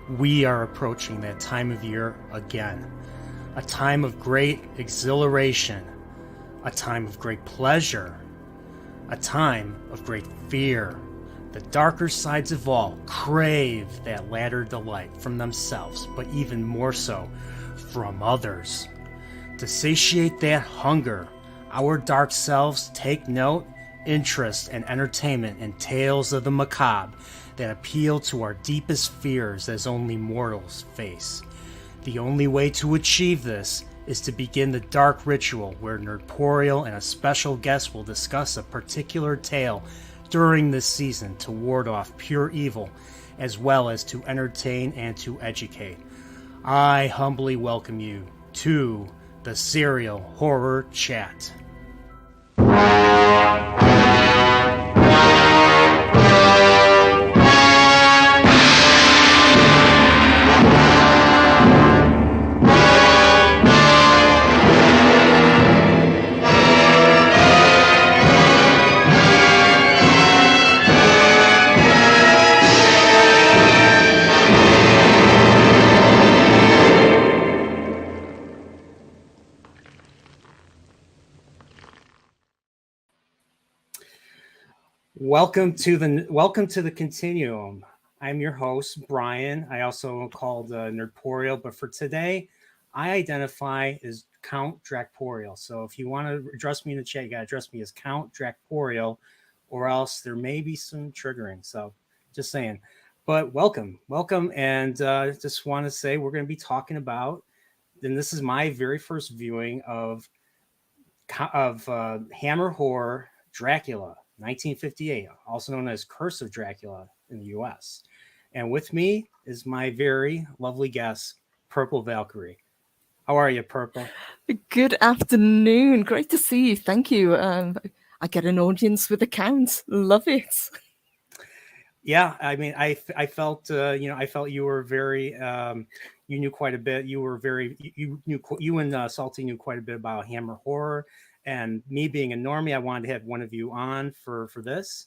We are approaching that time of year again. A time of great exhilaration. A time of great pleasure. A time of great fear. The darker sides of all crave that latter delight from themselves, but even more so from others. To satiate that hunger, our dark selves take note, interest, and entertainment in tales of the macabre that appeal to our deepest fears as only mortals face. The only way to achieve this is to begin the dark ritual where Nerdporial and a special guest will discuss a particular tale during this season to ward off pure evil, as well as to entertain and to educate. I humbly welcome you to the Serial Horror Chat. Welcome to the Continuum. I'm your host, Brian. I also called Nerdporial, but for today, I identify as Count Dracporial. So if you want to address me in the chat, you got to address me as Count Dracporial, or else there may be some triggering. So just saying. But welcome, and just want to say we're going to be talking about, and this is my very first viewing of Hammer Horror Dracula. 1958, also known as Curse of Dracula in the US. And with me is my very lovely guest, Purple Valkyrie. How are you, Purple? Good afternoon. Great to see you. Thank you. I get an audience with a count. Love it. Yeah, I mean, I felt, I felt you were very, you knew quite a bit. You were very, you and Salty knew quite a bit about Hammer Horror. And me being a normie, I wanted to have one of you on for this.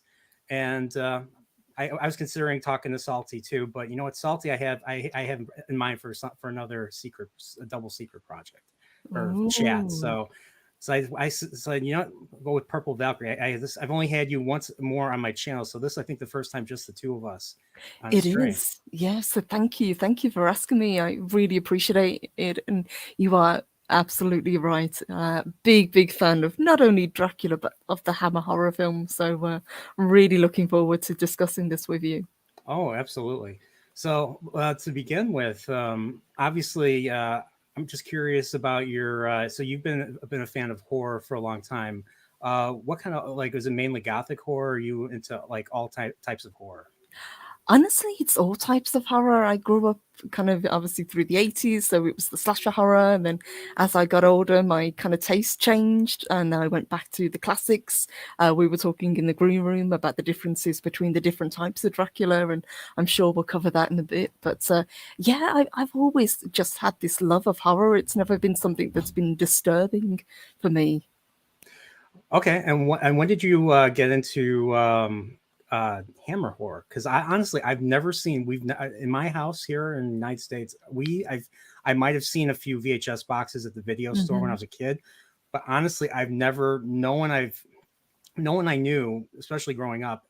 And I was considering talking to Salty too, but you know what, Salty, I have in mind for another a double secret project or chat. So I said, you know, go with Purple Valkyrie. I've only had you once more on my channel, so this I think the first time just the two of us. It is, yes. So thank you for asking me. I really appreciate it, and you are absolutely right. Big fan of not only Dracula but of the Hammer horror film. So I'm really looking forward to discussing this with you. Oh, absolutely. So to begin with, obviously, I'm just curious about your. So you've been a fan of horror for a long time. What kind of is it mainly gothic horror? Or are you into like all types of horror? Honestly, it's all types of horror. I grew up kind of obviously through the 80s, so it was the slasher horror. And then as I got older, my kind of taste changed and I went back to the classics. We were talking in the green room about the differences between the different types of Dracula, and I'm sure we'll cover that in a bit. But I've always just had this love of horror. It's never been something that's been disturbing for me. Okay, and when did you get into Hammer horror? Because I've never seen. In my house here in the United States, I might have seen a few VHS boxes at the video store when I was a kid, but honestly, I've never no one I knew, especially growing up,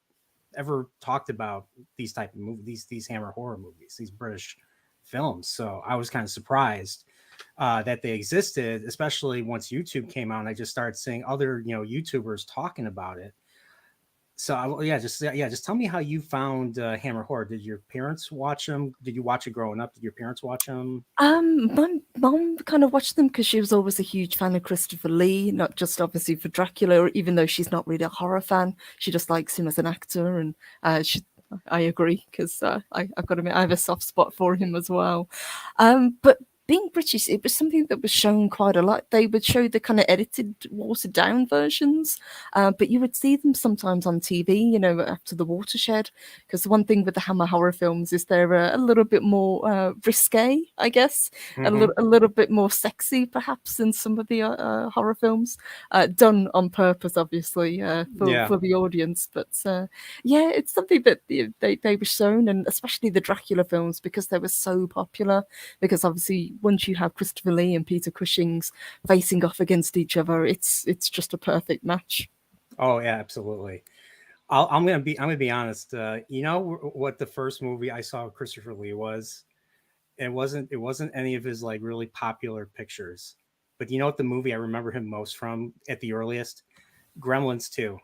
ever talked about these type of movies, these Hammer horror movies, these British films. So I was kind of surprised that they existed, especially once YouTube came out and I just started seeing other YouTubers talking about it. So just tell me how you found Hammer horror. Did your parents watch them? Did you watch it growing up? Did your parents watch them? My mom kind of watched them because she was always a huge fan of Christopher Lee, not just obviously for Dracula, even though she's not really a horror fan. She just likes him as an actor, and I agree because I've got to admit I have a soft spot for him as well. But being British, it was something that was shown quite a lot. They would show the kind of edited, watered down versions, but you would see them sometimes on TV, after the watershed. Because the one thing with the Hammer horror films is they're a little bit more risque, I guess, Mm-hmm. a little bit more sexy, perhaps, than some of the horror films, done on purpose, obviously, Yeah. for the audience. But yeah, it's something that they were shown, and especially the Dracula films, because they were so popular. Because obviously, once you have Christopher Lee and Peter Cushing's facing off against each other, it's just a perfect match. Oh yeah, absolutely. I'm gonna be honest. You know what the first movie I saw of Christopher Lee was? It wasn't any of his like really popular pictures. But you know what the movie I remember him most from at the earliest? Gremlins 2.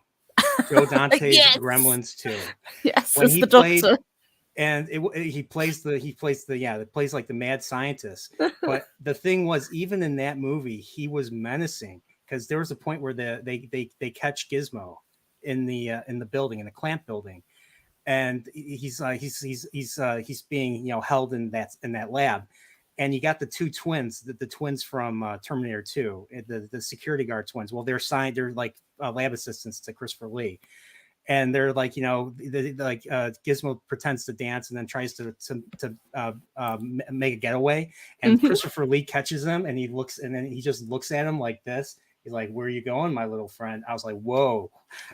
Joe Dante's Yes, Gremlins 2. yes, When as he the played Doctor. and it plays like the mad scientist. But the thing was, even in that movie, he was menacing because there was a point where they catch Gizmo in the building, in the clamp building, and he's being held in that lab. And you got the two twins, the twins from Terminator 2, the security guard twins. Well, they're like lab assistants to Christopher Lee, and they're like, Gizmo pretends to dance and then tries to make a getaway, and Mhm. Christopher Lee catches him, and he just looks at him like this. He's like, "Where are you going, my little friend?" I was like, "Whoa!"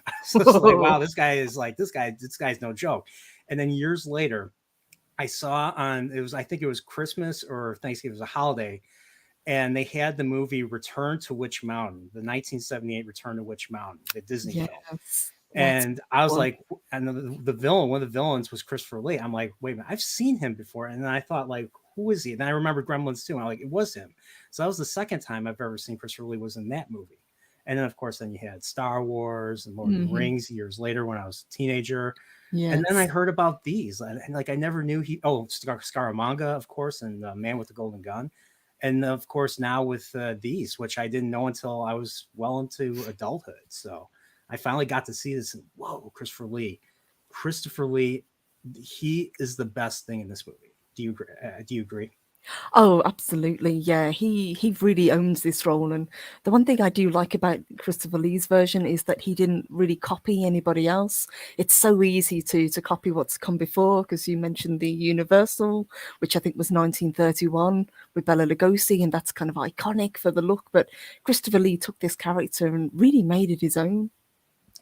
I was just like, "Wow, Whoa. this guy's no joke." And then years later, I saw I think it was Christmas or Thanksgiving, it was a holiday, and they had the movie Return to Witch Mountain, the 1978 Return to Witch Mountain, the Disney film. Yes, that's And I was one. like, and the villain, one of the villains was Christopher Lee. I'm like, wait a minute, I've seen him before. And then I thought, like, who is he? And then I remember Gremlins too. And I'm like, it was him. So that was the second time I've ever seen Christopher Lee was in that movie. And then, of course, then you had Star Wars and Lord of the Hmm. Rings years later when I was a teenager. And then I Yes. heard about these. And like, I never knew Scaramanga, of course, and Man with the Golden Gun. And of course, now with these, which I didn't know until I was well into adulthood. So I finally got to see this. And whoa, Christopher Lee. Christopher Lee, he is the best thing in this movie. Do you agree? Oh, absolutely. Yeah, he really owns this role. And the one thing I do like about Christopher Lee's version is that he didn't really copy anybody else. It's so easy to copy what's come before, because you mentioned the Universal, which I think was 1931 with Bela Lugosi, and that's kind of iconic for the look. But Christopher Lee took this character and really made it his own.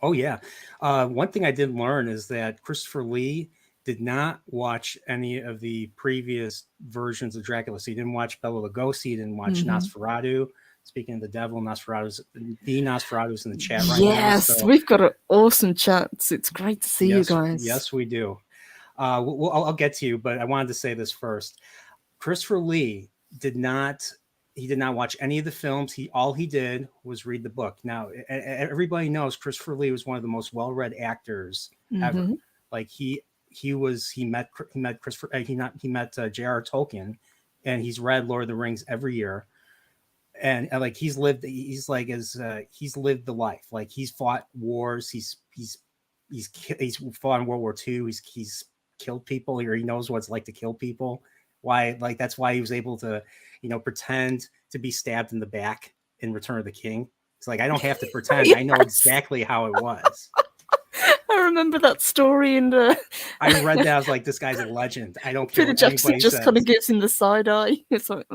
Oh yeah. One thing I did learn is that Christopher Lee did not watch any of the previous versions of Dracula. So he didn't watch Bela Lugosi. He didn't watch Hmm. Nosferatu. Speaking of the devil, Nosferatu's in the chat right now. Yes, So we've got an awesome chat. It's great to see you yes, guys. yes, we do. I'll get to you, but I wanted to say this first. Christopher Lee did not he did not watch any of the films. All he did was read the book. Now everybody knows Christopher Lee was one of the most well-read actors ever. Hmm. Like he met Christopher he met J.R. Tolkien, and he's read Lord of the Rings every year. And like he's lived the life. Like he's fought wars. He's fought in World War II. He's killed people, or he knows what it's like to kill people. Why, like that's why he was able to, pretend to be stabbed in the back in Return of the King. It's like I don't have to pretend. I know Yes. exactly how it was. I remember that story, and I read that. I was like, this guy's a legend. I don't care Peter what Jackson anybody just kind of says. gives him the side eye. It's like,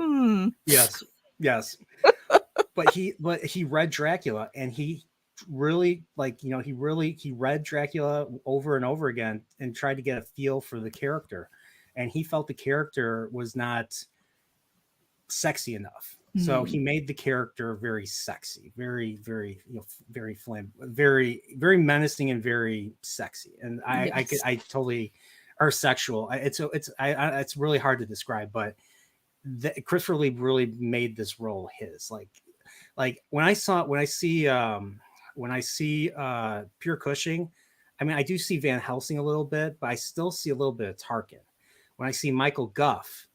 Yes, yes. But he read Dracula, and he really he read Dracula over and over again and tried to get a feel for the character, and he felt the character was not sexy enough. So he mm, made the character very sexy, very, very, very very, very menacing and very sexy. And yes. I totally, or sexual. It's really hard to describe, but Christopher Lee really made this role his. Like when I see Pure Cushing, I mean I do see Van Helsing a little bit, but I still see a little bit of Tarkin. When I see Michael Guff,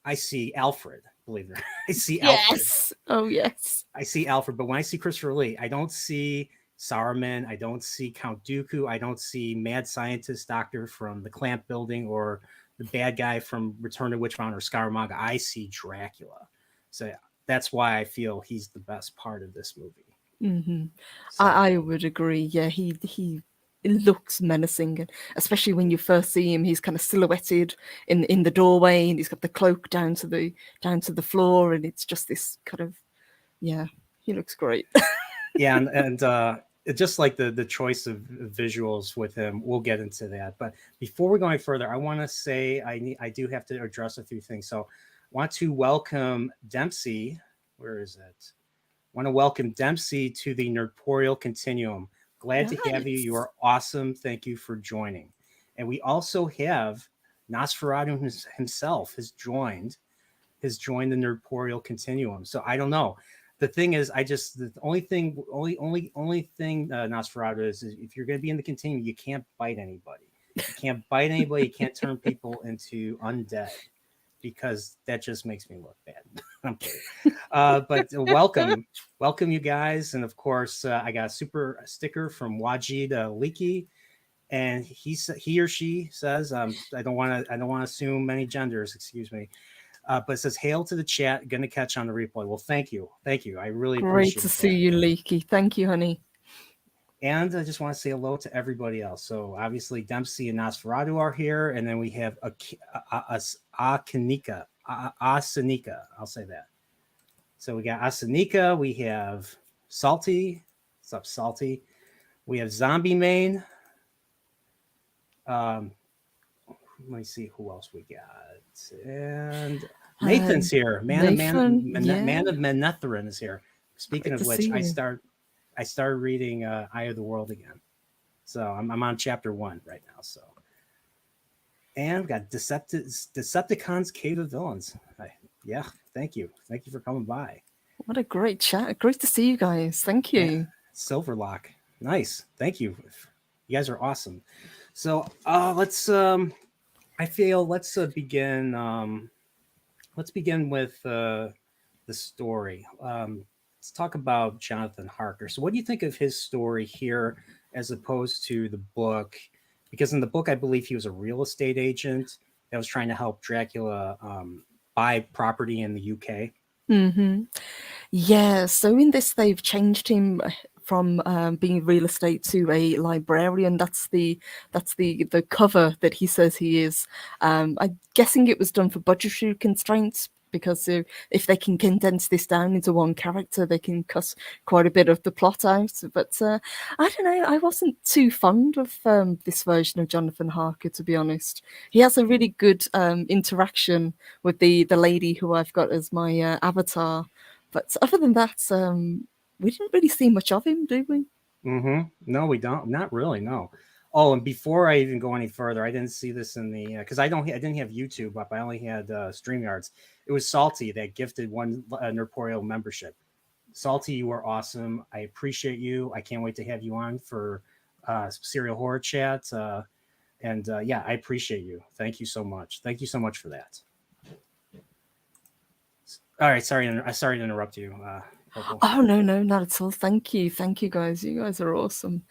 I see Alfred. Believe it or not, I see Alfred. Yes. Oh, yes. I see Alfred. But when I see Christopher Lee, I don't see Saruman. I don't see Count Dooku. I don't see mad scientist doctor from the Clamp Building or bad guy from Return to Witch Mountain or Scaramanga. I see Dracula. So that's why I feel he's the best part of this movie. Mm-hmm. So, I would agree. Yeah, he looks menacing, and especially when you first see him, he's kind of silhouetted in the doorway, and he's got the cloak down to the floor, and it's just this kind of, yeah, he looks great. yeah, and just like the choice of visuals with him, we'll get into that. But before we go any further, I want to say I do have to address a few things. So, I want to welcome Dempsey. Where is it? Want to welcome Dempsey to the Nerdporial Continuum. Glad to have you. You are awesome. Thank you for joining. And we also have Nosferatu himself has joined the Nerdporial Continuum. So I don't know. The thing is, the only thing Nosferatu is if you're going to be in the Continuum, you can't bite anybody. You can't bite anybody. You can't turn people into undead, because that just makes me look bad. I'm kidding. But welcome you guys. And of course, I got a super sticker from Wajid Leakey, and he or she says, I don't want to assume many genders, excuse me. But it says, "Hail to the chat, gonna catch on the replay." Well, thank you. I really appreciate it. Great to see you, Leakey. Thank you, honey. And I just want to say hello to everybody else. So obviously Dempsey and Nosferatu are here, and then we have Asanika. I'll say that. So we got Asanika. We have Salty. What's up, Salty? We have Zombie Main. Let me see who else we got. And Nathan's here. Man of Manethrin is here. Speaking of which, I started reading Eye of the World again. So I'm on chapter 1 right now. So, and we've got Decepticons Cave of Villains. Yeah, thank you for coming by. What a great chat. Great to see you guys. Thank you. Yeah. Silverlock. Nice. Thank you. You guys are awesome. So let's begin. Let's begin with the story. Let's talk about Jonathan Harker. So what do you think of his story here as opposed to the book? Because in the book, I believe he was a real estate agent that was trying to help Dracula buy property in the UK. Mm-hmm. Yeah, so in this, they've changed him from being real estate to a librarian. That's the cover that he says he is. I'm guessing it was done for budgetary constraints, because if they can condense this down into one character, they can cut quite a bit of the plot out. But I don't know, I wasn't too fond of this version of Jonathan Harker, to be honest. He has a really good interaction with the lady who I've got as my avatar. But other than that, we didn't really see much of him, do we? Mm-hmm. No, we don't. Not really, no. Oh, and before I even go any further, I didn't see this in the because I didn't have YouTube up. I only had StreamYards. It was Salty that gifted one Nerdporial membership. Salty, you are awesome. I appreciate you. I can't wait to have you on for Serial Horror Chat. And I appreciate you. Thank you so much. Thank you so much for that. All right, sorry to interrupt you. Oh no, not at all. Thank you, guys. You guys are awesome.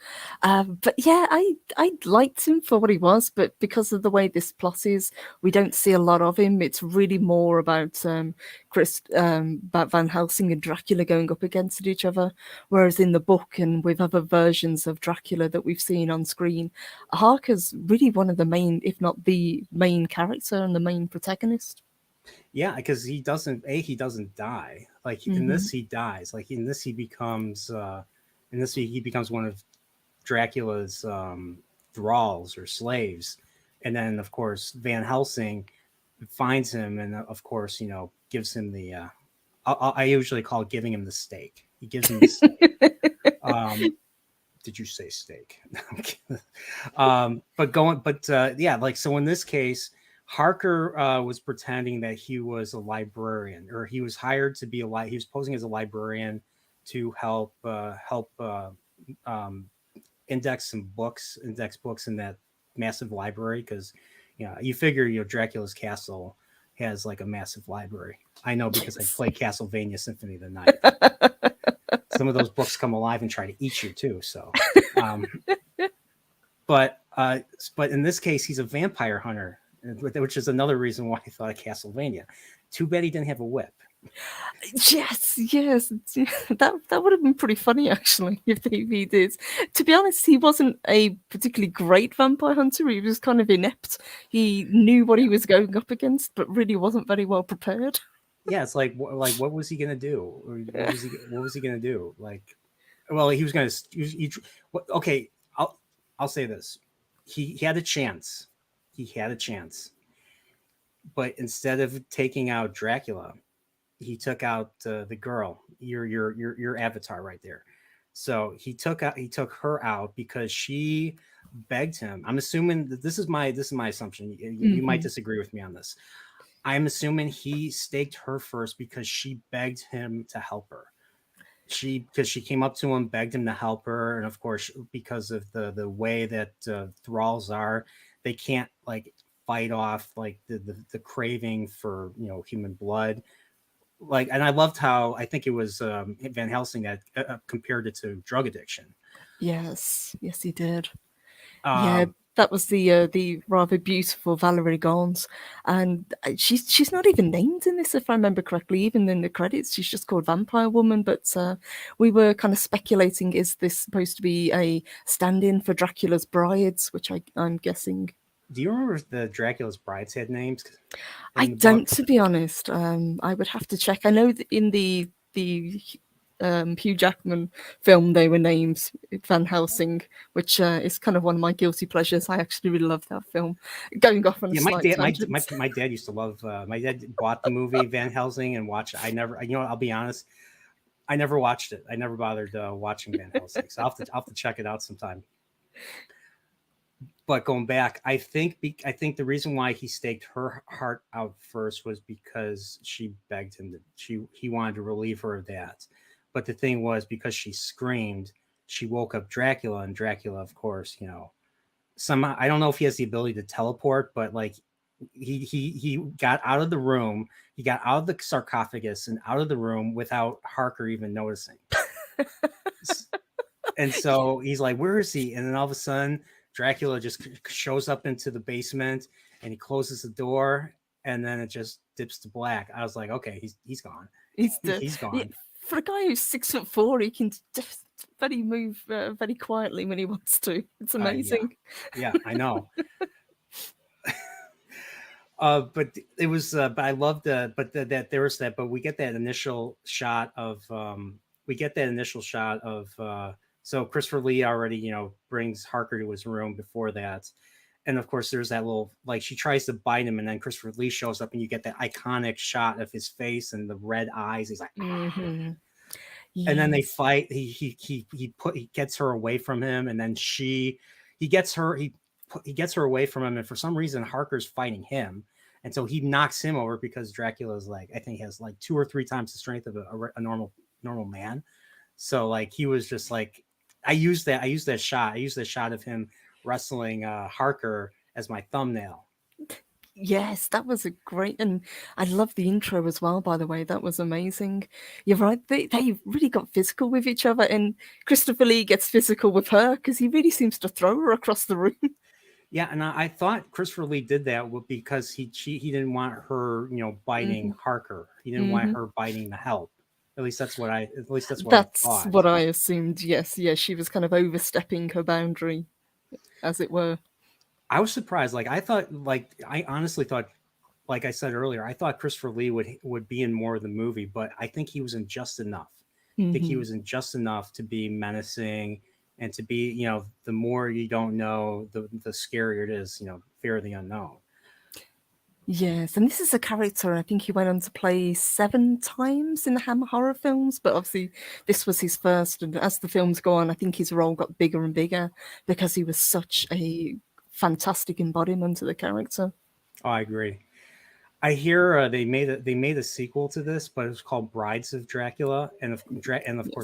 But yeah, I liked him for what he was, but because of the way this plot is, we don't see a lot of him. It's really more about about Van Helsing and Dracula going up against each other. Whereas in the book and with other versions of Dracula that we've seen on screen, Harker's really one of the main, if not the main character and the main protagonist. Yeah, because he doesn't die. Like in this, he dies. Like in this, he becomes one of Dracula's thralls or slaves. And then, of course, Van Helsing finds him, and of course, gives him the. I usually call it giving him the steak. He gives him the steak. Did you say steak? So in this case, Harker was pretending that he was a librarian, or he was hired to be he was posing as a librarian to help index books in that massive library. Because you figure Dracula's castle has like a massive library. I know because I played Castlevania Symphony of the Night. Some of those books come alive and try to eat you too. So, but in this case, he's a vampire hunter. which is another reason why I thought of Castlevania. Too bad he didn't have a whip. Yes, yes, that would have been pretty funny actually if he did. To be honest, he wasn't a particularly great vampire hunter. He was kind of inept. He knew what he was going up against, but really wasn't very well prepared. Yeah, it's like what was he gonna do? Or what was he gonna do? Like, well, he was gonna. Okay, I'll say this. He had a chance. He had a chance, but instead of taking out Dracula, he took out the girl, your avatar right there. So he took her out because she begged him. I'm assuming that this is my assumption. You might Hmm. disagree with me on this. I'm assuming he staked her first because she begged him to help her. Because she came up to him, begged him to help her, and of course, because of the way that thralls are, they can't like fight off like the craving for human blood. Like, and I loved how I think it was Van Helsing that compared it to drug addiction. Yes, yes, he did. Yeah, Um, that was the rather beautiful Valerie Gaunt, and she's not even named in this, if I remember correctly. Even in the credits, she's just called Vampire Woman. But we were kind of speculating: is this supposed to be a stand-in for Dracula's brides? Which I'm guessing. do you remember if the Dracula's brides had names I in the book? don't, to be honest. I would have to check. I know that in the Hugh Jackman film, they were named Van Helsing, which is kind of one of my guilty pleasures. I actually really love that film. Going off on a Yeah, my slight dad, tangent. my dad used to love. My dad bought the movie Van Helsing and watched it. I never, I'll be honest, I never watched it. I never bothered watching Van Helsing. So I'll have to check it out sometime. But going back, I think the reason why he staked her heart out first was because she begged him to. He wanted to relieve her of that. But the thing was, because she screamed, she woke up Dracula, and Dracula, of course, somehow I don't know if he has the ability to teleport, but like he got out of the room, he got out of the sarcophagus and out of the room without Harker even noticing. And so he's like, "Where is he?" And then all of a sudden, Dracula just shows up into the basement, and he closes the door, and then it just dips to black. I was like, "Okay, he's gone. He's the He's yeah, gone." for a guy who's 6'4", he can just very move very quietly when he wants to. It's Yeah, amazing. yeah, I know. But it was, but I loved that there was that, but we get that initial shot of, so Christopher Lee already, brings Harker to his room before that. And of course, there's that little, like, she tries to bite him, and then Christopher Lee shows up, and you get that iconic shot of his face and the red eyes. He's like, ah. Hmm. And then they Yes. fight. He gets her away from him, and then he gets her, he gets her away from him, and for some reason, Harker's fighting him. And so he knocks him over because Dracula's like, I think he has like 2 or 3 times the strength of a normal man. So like he was just like, I used that shot. I used that shot of him wrestling Harker as my thumbnail. Yes, that was a great, and I love the intro as well, by the way. That was amazing. You're right, they really got physical with each other, and Christopher Lee gets physical with her because he really seems to throw her across the room. Yeah, and I thought Christopher Lee did that because he didn't want her, biting Hmm. Harker. He didn't want Hmm. her biting the help. At least that's what I That's thought. what I assumed. Yes, yes, she was kind of overstepping her boundary, as it were. I was surprised. Like I thought, like I honestly thought, like I said earlier, I thought Christopher Lee would be in more of the movie, but I think he was in just enough. I think he Hmm. was in just enough to be menacing and to be, the more you don't know, the scarier it is. Fear of the unknown. Yes, and this is a character I think he went on to play 7 times in the Hammer horror films, but obviously this was his first. And as the films go on, I think his role got bigger and bigger because he was such a fantastic embodiment of the character. Oh, I agree. I hear they made a sequel to this, but it was called Brides of Dracula, and of course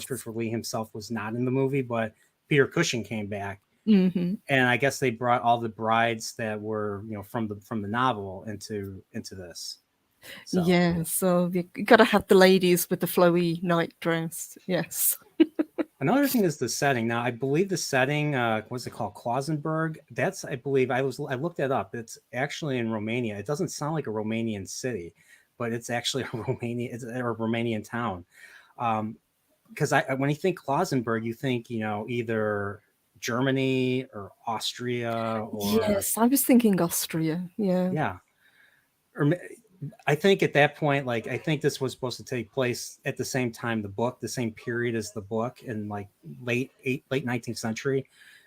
Yes. Christopher Lee himself was not in the movie, but Peter Cushing came back, Hmm. and I guess they brought all the brides that were from the novel into this. So Yeah, so you gotta have the ladies with the flowy night dress. Yes. Another thing is the setting. Now, I believe the setting, what's it called, Klausenberg. That's, I believe, I looked that up. It's actually in Romania. It doesn't sound like a Romanian city, but it's actually it's a Romanian town. Because when you think Klausenberg, you think either Germany or Austria or Yes, I was thinking Austria. Yeah. yeah, or I think at that point, like I think this was supposed to take place at the same time the book, the same period as the book, in like late 19th century.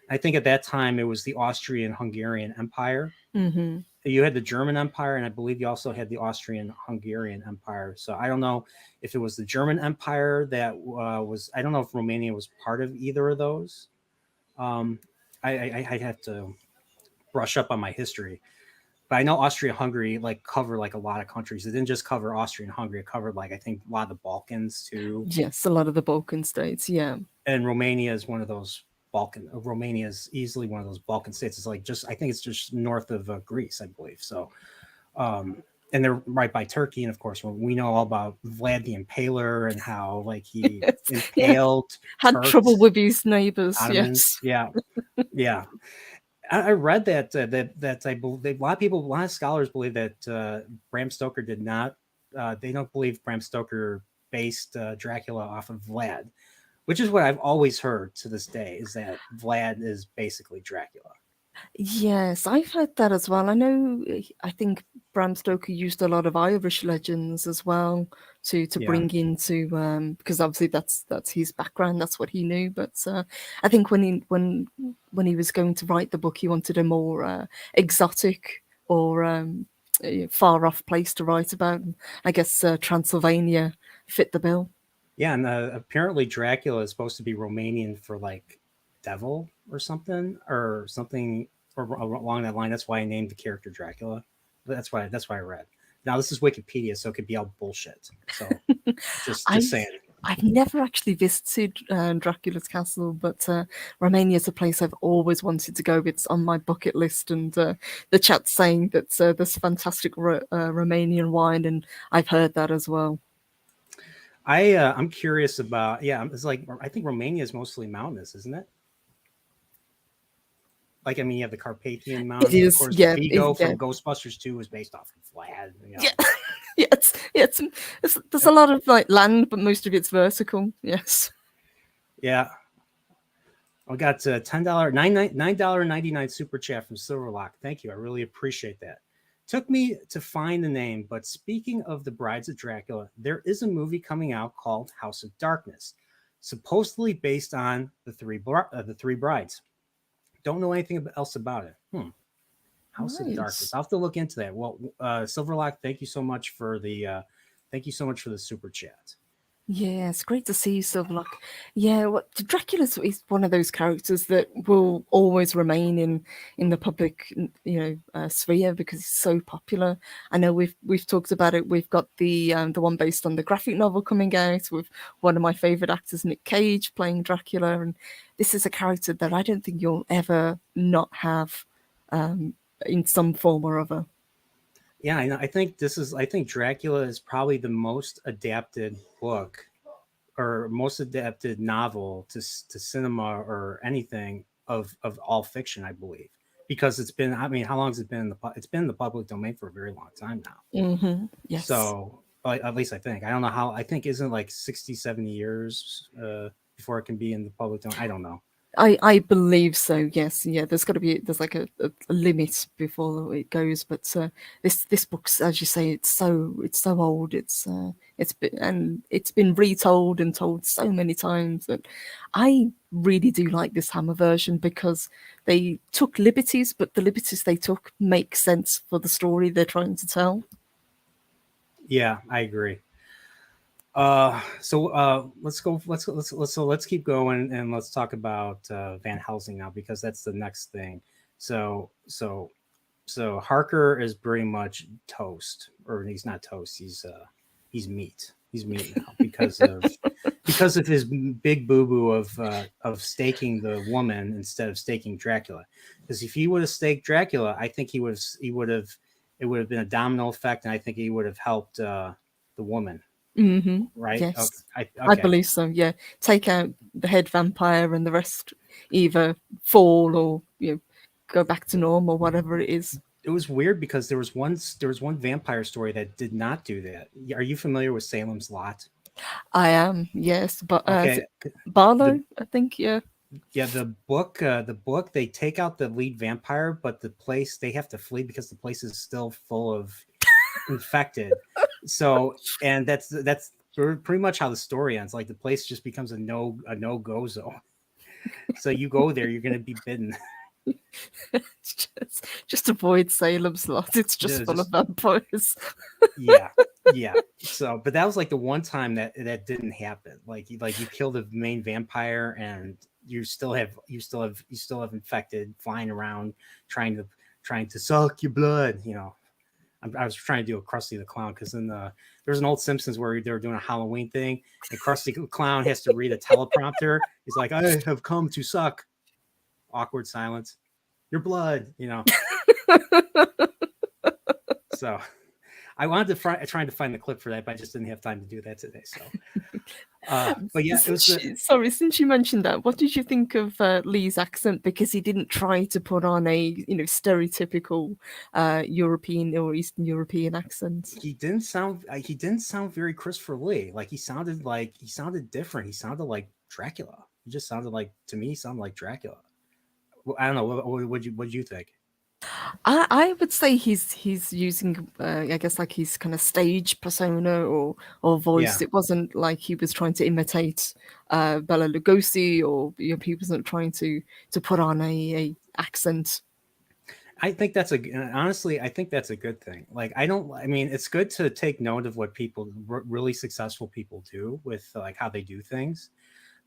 I think at that time it was the Austrian Hungarian Empire. Hmm. You had the German Empire, and I believe you also had the Austrian Hungarian Empire. So I don't know if it was the German Empire that was. I don't know if Romania was part of either of those. Um, I have to brush up on my history, but I know Austria-Hungary like covered like a lot of countries. It didn't just cover Austria and Hungary; it covered like I think a lot of the Balkans too. Yes, a lot of the Balkan states. Yeah. And Romania is one of those Balkan. Romania is easily one of those Balkan states. It's like just I think it's just north of Greece, I believe. So, and they're right by Turkey, and of course we know all about Vlad the Impaler and how like he Yes. Yeah. impaled Had trouble Turks, with his neighbors. Ottomans. Yes. Yeah, yeah. I read that I believe a lot of people, a lot of scholars believe that Bram Stoker did not. They don't believe Bram Stoker based Dracula off of Vlad, which is what I've always heard to this day, is that Vlad is basically Dracula. Yes, I've heard that as well. I know, I think Bram Stoker used a lot of Irish legends as well to Yeah, bring into because obviously that's his background, that's what he knew. But I think when he was going to write the book, he wanted a more exotic or far off place to write about. I guess Transylvania fit the bill. yeah, and apparently Dracula is supposed to be Romanian for like devil or something or along that line. That's why I named the character Dracula. That's why I read. Now this is Wikipedia, so it could be all bullshit. So just I've saying. I've never actually visited Dracula's castle, but Romania is a place I've always wanted to go. It's on my bucket list, and the chat's saying that there's fantastic Romanian wine, and I've heard that as well. I'm curious about it's like I think Romania is mostly mountainous, isn't it? Like I mean, you have the Carpathian It Mountains, of is, course. yeah, Vigo yeah, from Ghostbusters 2 was based off of Vlad. yeah, yeah. There's a lot of like land, but most of it's vertical. Yes. Yeah. I got $10 $9.99 super chat from Silverlock. Thank you, I really appreciate that. Took me to find the name, but speaking of the Brides of Dracula, there is a movie coming out called House of Darkness, supposedly based on the three brides. Don't know anything else about it. House of Darkness. Nice. I'll have to look into that. Well, Silverlock, thank you so much for the super chat. Yeah, it's great to see Silverlock. Yeah, Dracula is one of those characters that will always remain in the public, sphere because he's so popular. I know we've talked about it. We've got the one based on the graphic novel coming out with one of my favorite actors, Nick Cage, playing Dracula, and this is a character that I don't think you'll ever not have in some form or other. Yeah, I think I think Dracula is probably the most adapted book or most adapted novel to cinema or anything of all fiction, I believe, because it's been. I mean, how long has it been it's been in the public domain for a very long time now. Yes. So at least I think. I don't know how. I think isn't like 60, 70 years before it can be in the public domain. I don't know. I believe so. Yes, yeah. There's like a limit before it goes, but this book's, as you say, it's so old. It's been retold and told so many times that I really do like this Hammer version because they took liberties, but the liberties they took make sense for the story they're trying to tell. Yeah, I agree. Let's go. Let's keep going and let's talk about Van Helsing now because that's the next thing. So so so Harker is pretty much toast, or he's not toast. He's meat. He's meat now because of his big boo boo of staking the woman instead of staking Dracula. Because if he would have staked Dracula, I think he would have it would have been a domino effect, and I think he would have helped the woman. Mm-hmm. right? Okay, Yes, I okay. believe so. Yeah, take out the head vampire, and the rest either fall or go back to normal, whatever it is. It was weird because there was one vampire story that did not do that. Are you familiar with Salem's Lot? I am, yes, but is Okay, it Barlow? the I think, yeah. yeah, the book they take out the lead vampire, but the place they have to flee because the place is still full of infected. So, and that's pretty much how the story ends. Like the place just becomes a no go zone. So you go there, you're gonna be bitten. Just avoid Salem's Lot. It's just full of Just vampires. yeah, yeah. So, but that was like the one time that didn't happen. Like you kill the main vampire, and you still have infected flying around trying to trying to suck your blood. I was trying to do a Krusty the Clown because there's an old Simpsons where they were doing a Halloween thing, and Krusty the Clown has to read a teleprompter. He's like, "I have come to suck." Awkward silence. Your blood. So I wanted to trying to find the clip for that, but I just didn't have time to do that today. So, but yeah, it was Sorry, since you mentioned that, what did you think of Lee's accent? Because he didn't try to put on a stereotypical European or Eastern European accent. he didn't sound very Christopher Lee. Like he sounded different. He sounded like Dracula. He just sounded like to me. He sounded like Dracula. Well, I don't know. What do you think? I would say he's using I guess like his kind of stage persona or voice. Yeah, It wasn't like he was trying to imitate Bela Lugosi, or he wasn't trying to put on a accent. I think that's honestly, I think that's a good thing. Like, I don't, I mean, it's good to take note of what really successful people do with like how they do things.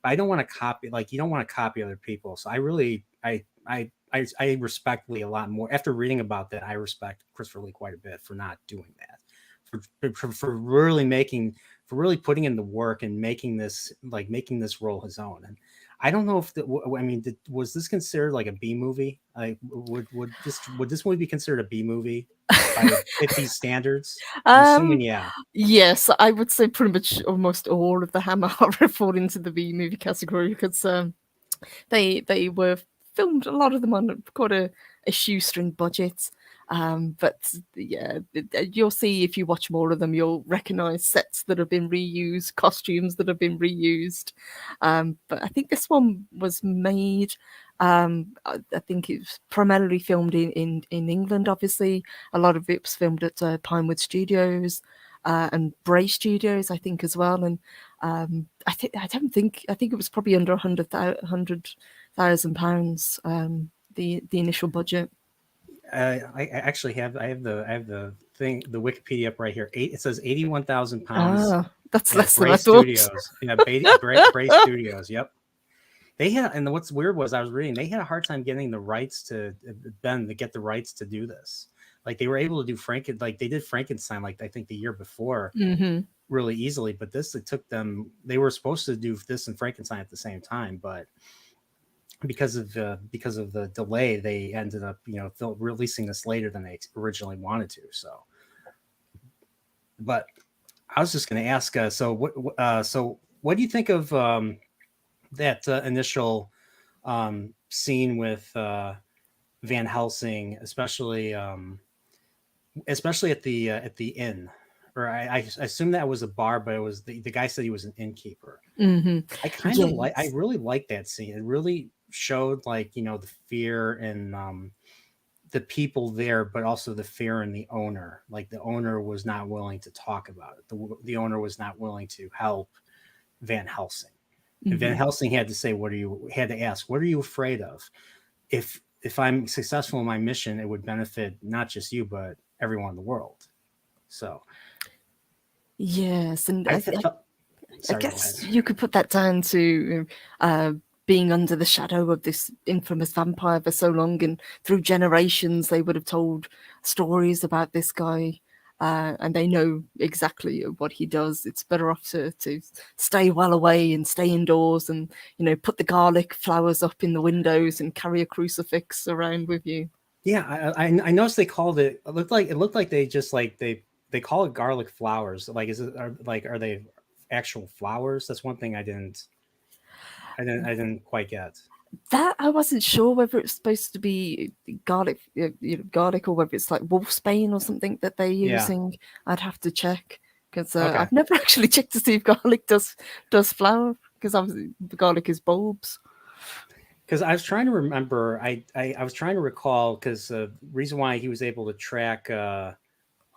But I don't want to copy, like, you don't want to copy other people. So I really, I respect Lee a lot more. After reading about that, I respect Christopher Lee quite a bit for not doing that, for really for really putting in the work and making this role his own. And I don't know if I mean, was this considered like a B movie? Like, would this movie be considered a B movie by 50 standards? I'm assuming, Um, yeah. yes, I would say pretty much almost all of the Hammer horror fall into the B movie category because they were filmed, a lot of them on quite a shoestring budget. But yeah, you'll see if you watch more of them, you'll recognize sets that have been reused, costumes that have been reused. But I think this one was made. I think it was primarily filmed in England. Obviously, a lot of it was filmed at Pinewood Studios and Bray Studios, I think, as well. And I think it was probably under £100,000. The initial budget. I actually I have the thing, the Wikipedia up right here. It says 81,000 pounds That's at less than Bray I thought. Studios. Yeah, Bray Studios. Yep. They had, and what's weird was I was reading they had a hard time getting the rights to Ben to get the rights to do this. Like they were able to do like they did Frankenstein, like I think the year before, Hmm. really easily. But this, it took them. They were supposed to do this and Frankenstein at the same time, but because of the delay, they ended up releasing this later than they originally wanted to. So, but I was just going to ask. So what do you think of that initial scene with Van Helsing, especially at the inn? Or I assume that was a bar, but it was the guy said he was an innkeeper. Hmm. I Yes. really like that scene. It really showed like the fear and the people there, but also the fear in the owner. Like the owner was not willing to talk about it. The owner was not willing to help Van Helsing. And Van Hmm. Helsing had to say, had to ask, what are you afraid of? If I'm successful in my mission, it would benefit not just you, but everyone in the world. So Yes, and I I, felt, I sorry, go ahead. guess you could put that down to being under the shadow of this infamous vampire for so long, and through generations, they would have told stories about this guy, and they know exactly what he does. It's better off to stay well away and stay indoors, and put the garlic flowers up in the windows and carry a crucifix around with you. Yeah, I noticed they called it. It looked like they just like they call it garlic flowers. Like, are they actual flowers? That's one thing I didn't quite get. That I wasn't sure whether it's supposed to be garlic, garlic, or whether it's like wolfsbane or something that they're Yeah. using. I'd have to check because Okay. I've never actually checked to see if garlic does flower, because obviously the garlic is bulbs. Because I was trying to remember, I was trying to recall, because the reason why he was able to track,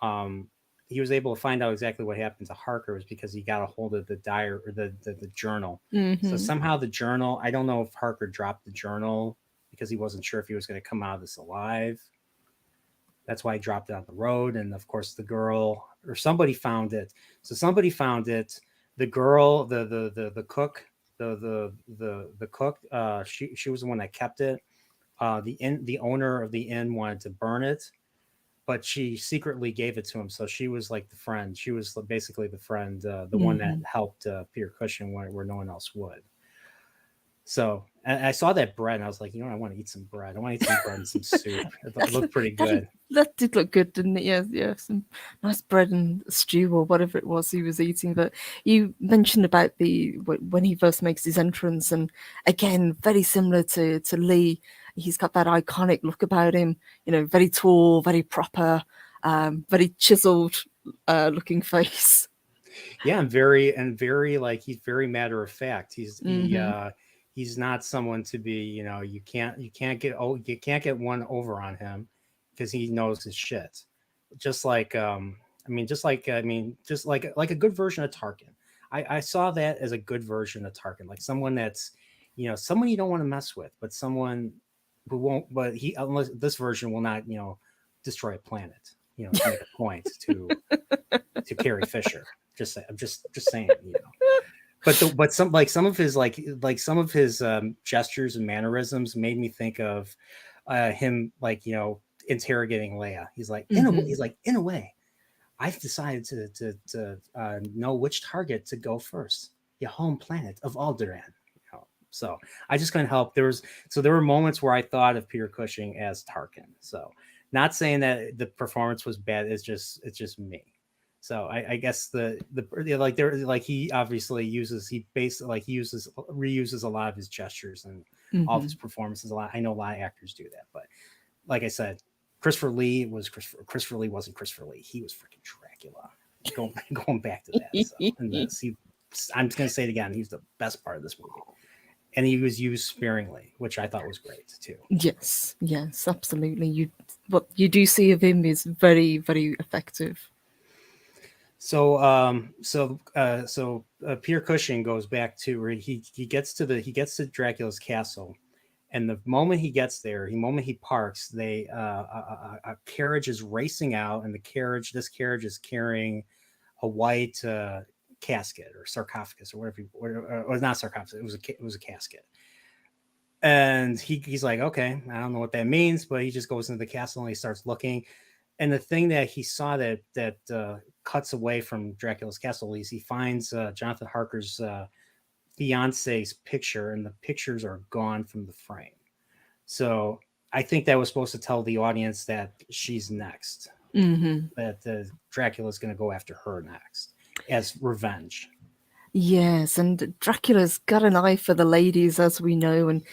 um, he was able to find out exactly what happened to Harker was because he got a hold of the diary, or the journal. So Mm-hmm. somehow the journal, I don't know if Harker dropped the journal because he wasn't sure if he was going to come out of this alive. That's why he dropped it on the road. And of course, the girl or somebody found it. So somebody found it. The girl, the cook, the cook, she was the one that kept it. The owner of the inn wanted to burn it, but she secretly gave it to him. So she was like the friend. She was basically the friend, the one that Mm-hmm. helped Peter Cushing where no one else would. So I saw that bread, and I was like, I want to eat some bread. I want to eat some bread and some soup. It looked pretty That, good. that did look good, didn't it? Yeah, yeah, some nice bread and stew or whatever it was he was eating. But you mentioned about when he first makes his entrance, and again, very similar to Lee. He's got that iconic look about him. Very tall, very proper, very chiseled looking face. Yeah, and very like he's very matter of fact. Mm-hmm. He's not someone to be, you can't get one over on him because he knows his shit. Just like just like a good version of Tarkin. I saw that as a good version of Tarkin, like someone that's, someone you don't want to mess with, but someone who won't, but he, unless this version will not, destroy a planet, to make a point to Carrie Fisher. I'm just saying. But some of his some of his gestures and mannerisms made me think of him, interrogating Leia. Mm-hmm. In a way, I've decided to know which target to go first. Your home planet of Alderaan. So I just couldn't help. There were moments where I thought of Peter Cushing as Tarkin. So not saying that the performance was bad. It's just me. So I guess he obviously reuses a lot of his gestures and all of Mm-hmm. his performances a lot. I know a lot of actors do that, but like I said, Christopher Lee wasn't Christopher Lee. He was freaking Dracula. Going back to that. So and I'm just gonna say it again. He's the best part of this movie, and he was used sparingly, which I thought was great too. Yes, yes, absolutely. What you do see of him is very, very effective. So Peter Cushing goes back to where he gets to Dracula's castle, and the moment he gets there, the moment he parks, a carriage is racing out, and this carriage is carrying a white casket or sarcophagus or whatever, or not sarcophagus. It was a casket, and he's like, okay, I don't know what that means, but he just goes into the castle and he starts looking. And the thing that he saw that cuts away from Dracula's castle is he finds Jonathan Harker's fiance's picture, and the pictures are gone from the frame. So I think that was supposed to tell the audience that she's next, Mm-hmm. that Dracula's going to go after her next as revenge. Yes, and Dracula's got an eye for the ladies, as we know, and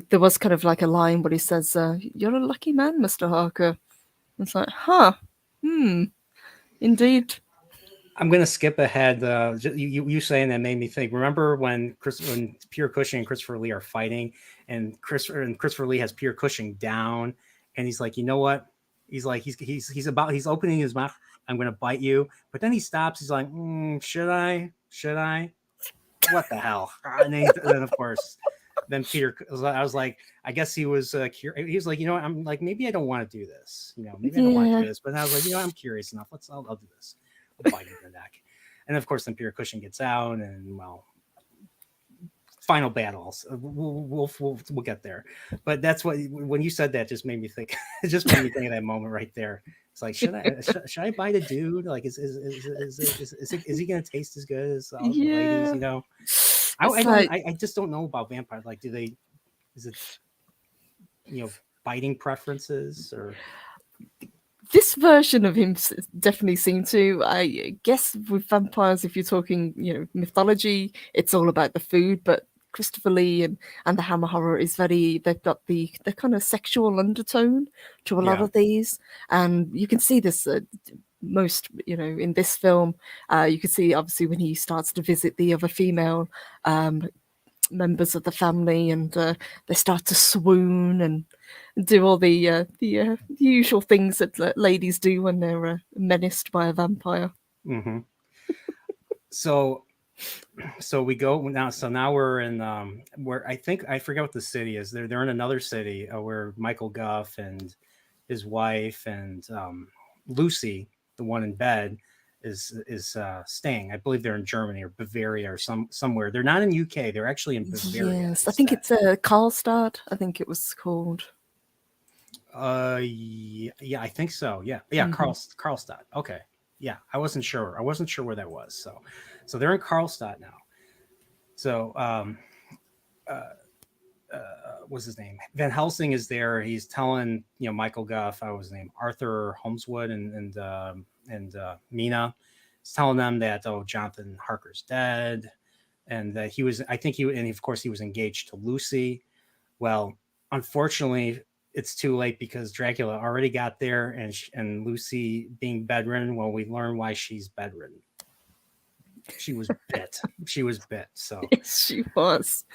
there was kind of like a line where he says, "You're a lucky man, Mister Harker." It's like, huh, hmm, indeed. I'm gonna skip ahead. You saying that made me think. Remember when Pierre Cushing and Christopher Lee are fighting, and Christopher Lee has Pierre Cushing down, and he's like, you know what? He's like, he's opening his mouth. I'm gonna bite you, but then he stops. He's like, should I? Should I? What the hell? And then of course, then Peter. I was like, I guess he was curious. He was like, I'm like, maybe I don't want to do this. Maybe I don't want to Yeah. do this. But I was like, I'm curious enough. I'll do this. I'll bite him in the neck. And of course, then Peter Cushing gets out, and final battles. We'll get there. But that's when you said that, just made me think. It just made me think of that moment right there. It's like, should I bite a dude? Like, is he gonna taste as good as all the ladies? Yeah. I It's don't. like, I just don't know about vampires. Like, is it biting preferences or? This version of him definitely seemed to. I guess with vampires, if you're talking, mythology, it's all about the food. But Christopher Lee and the Hammer horror is very. They've got the kind of sexual undertone to a lot Yeah. of these, and you can see this most, in this film. You can see obviously when he starts to visit the other female members of the family, and they start to swoon and do all the usual things that ladies do when they're menaced by a vampire. Hmm. So we go now. So now we're in where I think I forget what the city is. They're in another city where Michael Guff and his wife and Lucy, the one in bed, is staying. I believe they're in Germany or Bavaria or somewhere. They're not in UK. They're actually in Bavaria Yes, I think instead. it's Karlstad. I think it was called. Yeah, I think so. Yeah, Mm-hmm. Karlstad. Okay, yeah, I wasn't sure. I wasn't sure where that was. So they're in Karlstad now. So what's his name? Van Helsing is there. He's telling Michael Guff, I was his name Arthur Holmeswood and Mina. He's telling them that Jonathan Harker's dead, and that he was. I think he and of course he was engaged to Lucy. Well, unfortunately, it's too late because Dracula already got there, and Lucy being bedridden. Well, we learn why she's bedridden. She was bit. She was bit. So Yes, she was.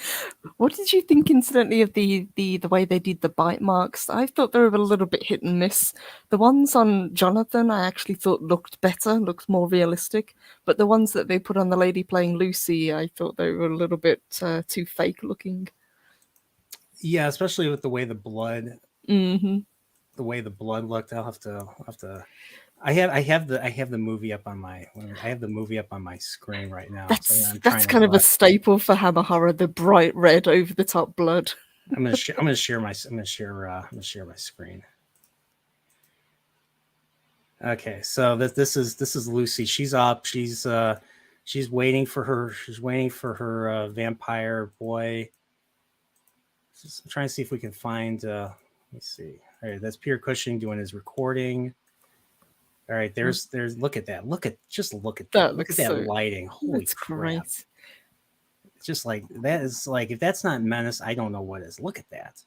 What did you think, incidentally, of the way they did the bite marks? I thought they were a little bit hit and miss. The ones on Jonathan, I actually thought looked better, looked more realistic. But the ones that they put on the lady playing Lucy, I thought they were a little bit too fake looking. yeah, especially with the way the blood Hmm. the way the blood looked. I'll have to. I have the movie up on my I have the movie up on my screen right now. So That's I'm that's trying to kind of a look. staple for Hammer horror, the bright red over the top blood. I'm gonna share my I'm gonna share my screen. Okay, so this is Lucy. She's up. She's waiting for her. She's waiting for her vampire boy. I'm trying to see if we can find. Let me see. All right, that's Peter Cushing doing his recording. All right, there's look at that. Look at that. That Look at looks that so. lighting. Holy That's crap. great. It's just like that is like if that's not menace, I don't know what is. Look at that.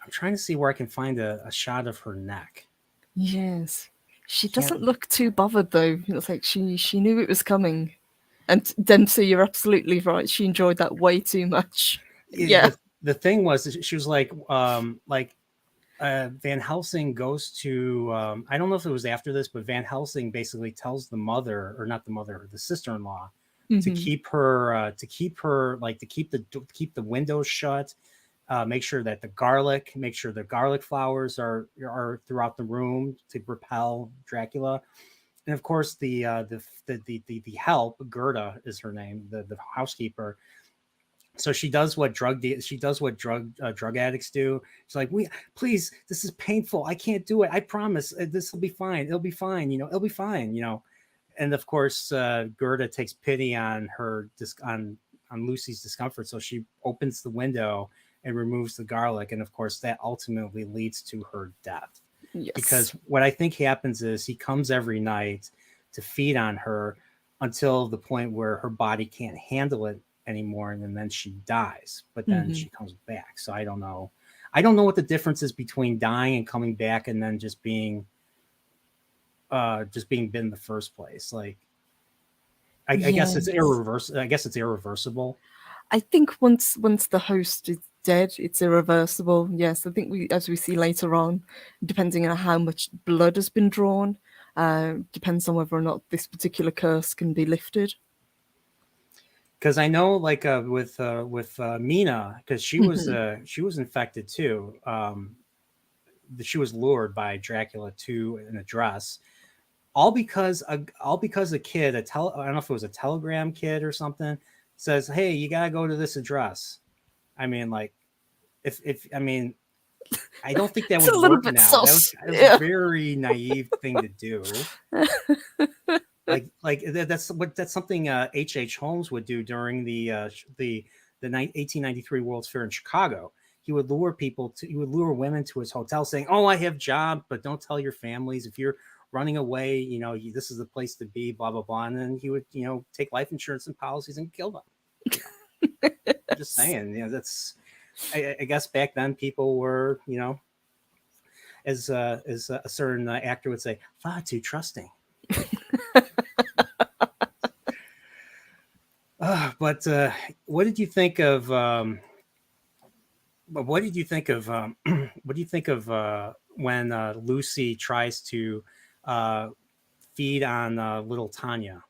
I'm trying to see where I can find a shot of her neck. Yes. I She can't. doesn't look too bothered though. It's like she knew it was coming. And Dempsey, you're absolutely right. She enjoyed that way too much. Yeah. The thing was she was like Van Helsing goes to I don't know if it was after this, but Van Helsing basically tells the mother, or not the mother, the sister-in-law, Hmm. to keep the windows shut, make sure the garlic flowers are throughout the room to repel Dracula. And of course the help, Gerda is her name, the housekeeper. So she does what drug addicts do. She's like, we please, this is painful, I can't do it, I promise, this will be fine, it'll be fine, it'll be fine, and of course Gerda takes pity on on Lucy's discomfort, so she opens the window and removes the garlic, and of course that ultimately leads to her death. Yes. Because what I think happens is he comes every night to feed on her until the point where her body can't handle it anymore, and then she dies. But then Hmm. she comes back. So I don't know. I don't know what the difference is between dying and coming back, and then just being bitten in the first place. Like I guess it's Yes. irreversible. I guess it's irreversible. I think once the host is dead, it's irreversible. Yes, I think as we see later on, depending on how much blood has been drawn, depends on whether or not this particular curse can be lifted. Because I know, like with Mina, because Hmm. she was infected too. She was lured by Dracula to an address, all because a kid, I don't know if it was a telegram kid or something, says, "Hey, you gotta go to this address." I mean, like, if I mean, I don't think that It's a would little work bit now. sus. That was a Yeah. very naive thing to do. That's something H. Holmes would do during the 1893 World's Fair in Chicago. he would lure women to his hotel saying, "Oh, I have job, but don't tell your families if you're running away, this is the place to be, blah blah blah." And then he would, take life insurance and policies and kill them. I'm just saying, that's, I guess back then people were, as a certain actor would say, far too trusting. But what did you think of? What did you think of? What do you think of when Lucy tries to feed on little Tanya?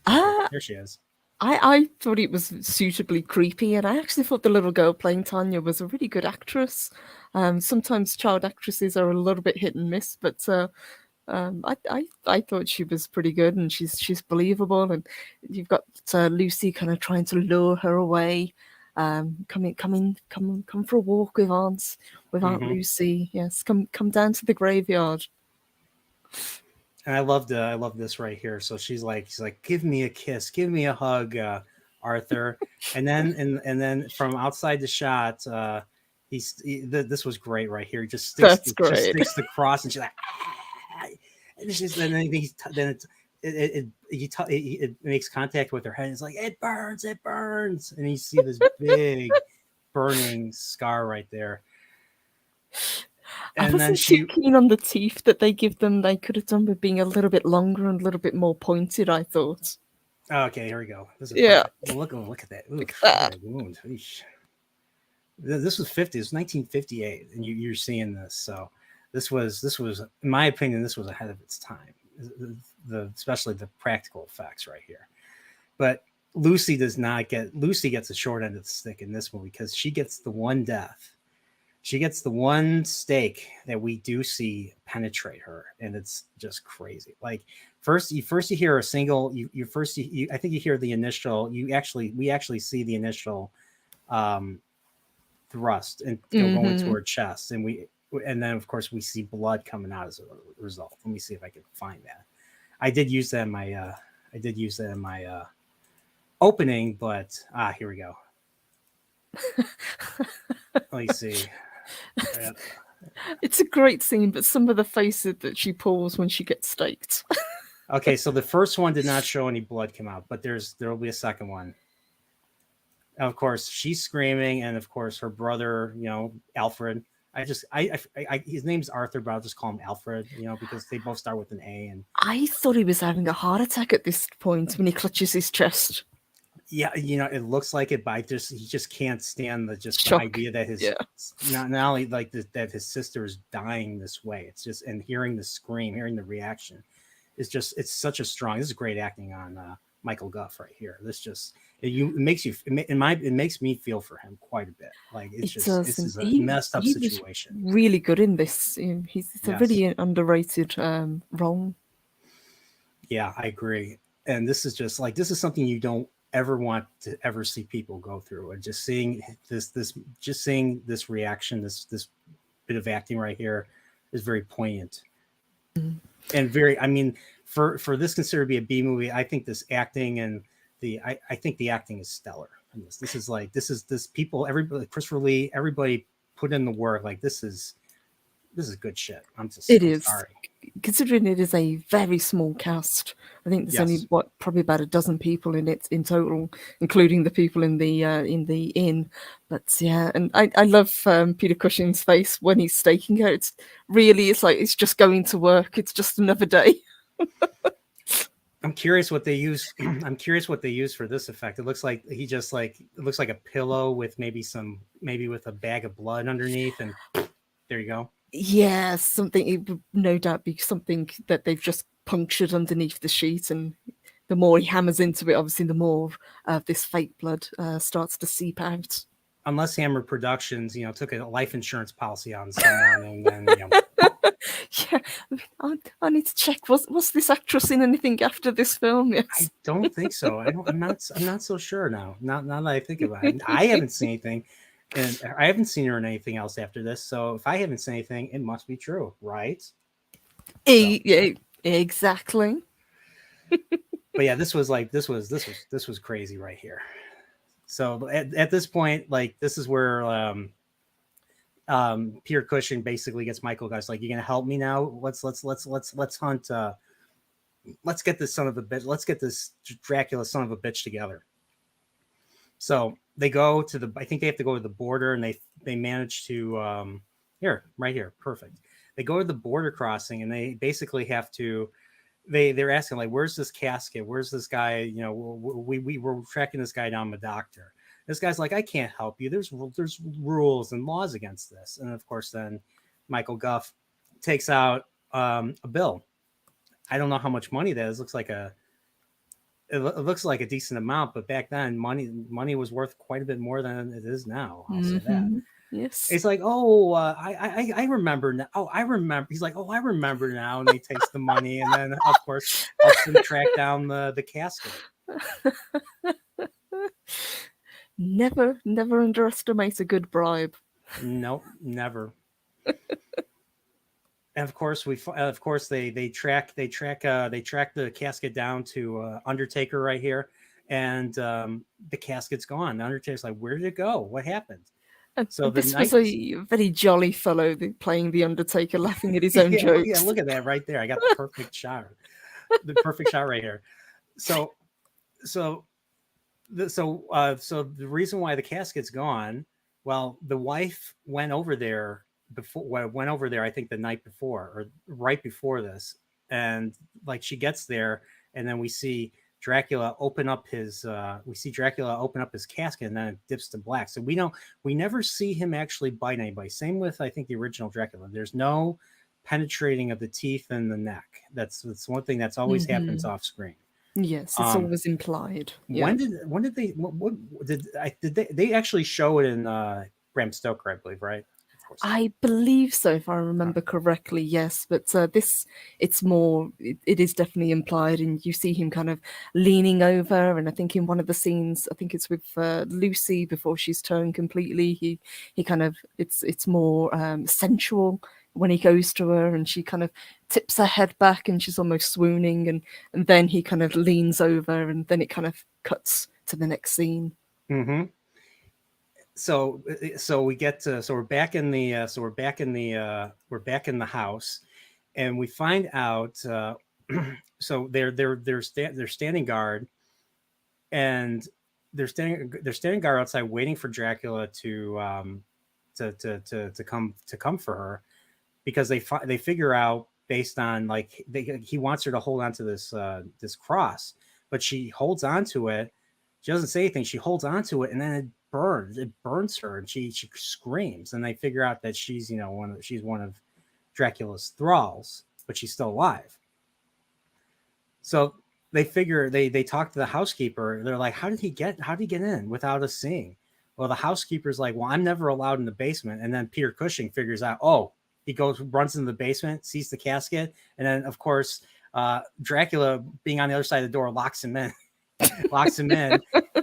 There she is. I thought it was suitably creepy, and I actually thought the little girl playing Tanya was a really good actress. Sometimes child actresses are a little bit hit and miss, but I thought she was pretty good, and she's believable. And you've got Lucy kind of trying to lure her away. Come for a walk with Aunt Lucy. Yes, come down to the graveyard. And I love this right here. So she's like, give me a kiss, give me a hug, Arthur. And then from outside the shot, this was great right here. He just sticks the cross, and she's like, ah! And it makes contact with her head. And it's like, it burns, and you see this big burning scar right there. And I wasn't too keen on the teeth that they give them. They could have done with being a little bit longer and a little bit more pointed, I thought. Okay, here we go. Look at that. Ooh, look at that wound. This was 50. It was 1958, and you're seeing this. So this was, in my opinion, this was ahead of its time. Especially the practical effects right here. But Lucy gets a short end of the stick in this movie because she gets the one death. She gets the one stake that we do see penetrate her, and it's just crazy. Like first you hear a single. I think you hear the initial. We actually see the initial thrust and go into her chest, and then of course we see blood coming out as a result. Let me see if I can find that. I did use that in my opening, but here we go. Let me see. It's a great scene, but some of the faces that she pulls when she gets staked. Okay, so the first one did not show any blood come out, but there will be a second one. And of course, she's screaming, and of course, her brother, Alfred. His name's Arthur, but I'll just call him Alfred, because they both start with an A. And I thought he was having a heart attack at this point when he clutches his chest. Yeah, it looks like it, but he just can't stand the idea that his not only that his sister is dying this way. It's just, and hearing the scream, hearing the reaction, it's such a strong. This is great acting on Michael Gough right here. It makes me feel for him quite a bit. Like this is a messed up situation. Really good in this. He's a really underrated role. Yeah, I agree. And this is something you don't ever want to ever see people go through, and just seeing this reaction, this bit of acting right here is very poignant. And very, I mean, for this considered to be a B movie, I think this acting and I think the acting is stellar in this. This people, everybody, Christopher Lee, everybody put in the work. Like this is good shit. I'm sorry. Considering it is a very small cast, I think there's only probably about a dozen people in it in total, including the people in the inn. But yeah, and I love Peter Cushing's face when he's staking her. It's like it's just going to work. It's just another day. I'm curious what they use. For this effect. It looks like it looks like a pillow with maybe with a bag of blood underneath, and there you go. Yeah, something. It would no doubt be something that they've just punctured underneath the sheet, and the more he hammers into it, obviously, the more this fake blood starts to seep out. Unless Hammer Productions, took a life insurance policy on someone, and then yeah, I need to check. Was this actress in anything after this film? Yes. I don't think so. I'm not so sure now. Now that I think about it, I haven't seen anything. And I haven't seen her in anything else after this. So if I haven't seen anything, it must be true, right? Yeah, exactly. But yeah, this was crazy right here. So at this point, like this is where Peter Cushing basically gets Michael Gus like, "You gonna help me now? Let's hunt. Let's get this son of a bitch. Let's get this Dracula son of a bitch together." So they go to the. I think they have to go to the border, and they manage to right here, perfect. They go to the border crossing, and they basically have to. They're asking like, "Where's this casket? Where's this guy? You know, we were tracking this guy down, the doctor." This guy's like, "I can't help you. There's rules and laws against this." And of course, then Michael Guff takes out a bill. I don't know how much money that is. It looks like a decent amount, but back then money was worth quite a bit more than it is now. I'll say that. Yes. It's like, oh, I remember now. Oh, I remember. He's like, oh, I remember now. And he takes the money, and then of course helps him track down the casket. Never underestimate a good bribe. Nope, never. And of course they track the casket down to Undertaker right here, and the casket's gone. The Undertaker's like, where did it go? What happened? So this was a very jolly fellow playing the Undertaker, laughing at his own jokes. Yeah, look at that right there. I got the perfect shot. The perfect shot right here. So the reason why the casket's gone, well, the wife went over there I think the night before or right before this, and like she gets there, and then we see Dracula open up his casket, and then it dips to black. So we never see him actually bite anybody. Same with I think the original Dracula. There's no penetrating of the teeth and the neck. That's one thing that's always happens off screen. Yes, it's always implied. Yeah. When did they they actually show it in Bram Stoker, I believe, right? Of course. I believe so, if I remember correctly. Yes, but it's more. It is definitely implied, and you see him kind of leaning over, and I think in one of the scenes, I think it's with Lucy before she's turned completely. He kind of it's more sensual when he goes to her, and she kind of tips her head back, and she's almost swooning, and then he kind of leans over, and then it kind of cuts to the next scene. Mm-hmm. So we get to we're back in the house, and we find out so they're standing guard, and they're standing guard outside waiting for Dracula to come for her, because they figure out based on like he wants her to hold on to this cross, but she holds on to it. She doesn't say anything. She holds on to it, and then it burns her, and she screams, and they figure out that she's one of Dracula's thralls, but she's still alive. So they figure they talk to the housekeeper. They're like, how did he get in without us seeing? Well, the housekeeper's like, well, I'm never allowed in the basement. And then Peter Cushing figures out, oh, he runs into the basement, sees the casket, and then of course Dracula, being on the other side of the door, locks him in.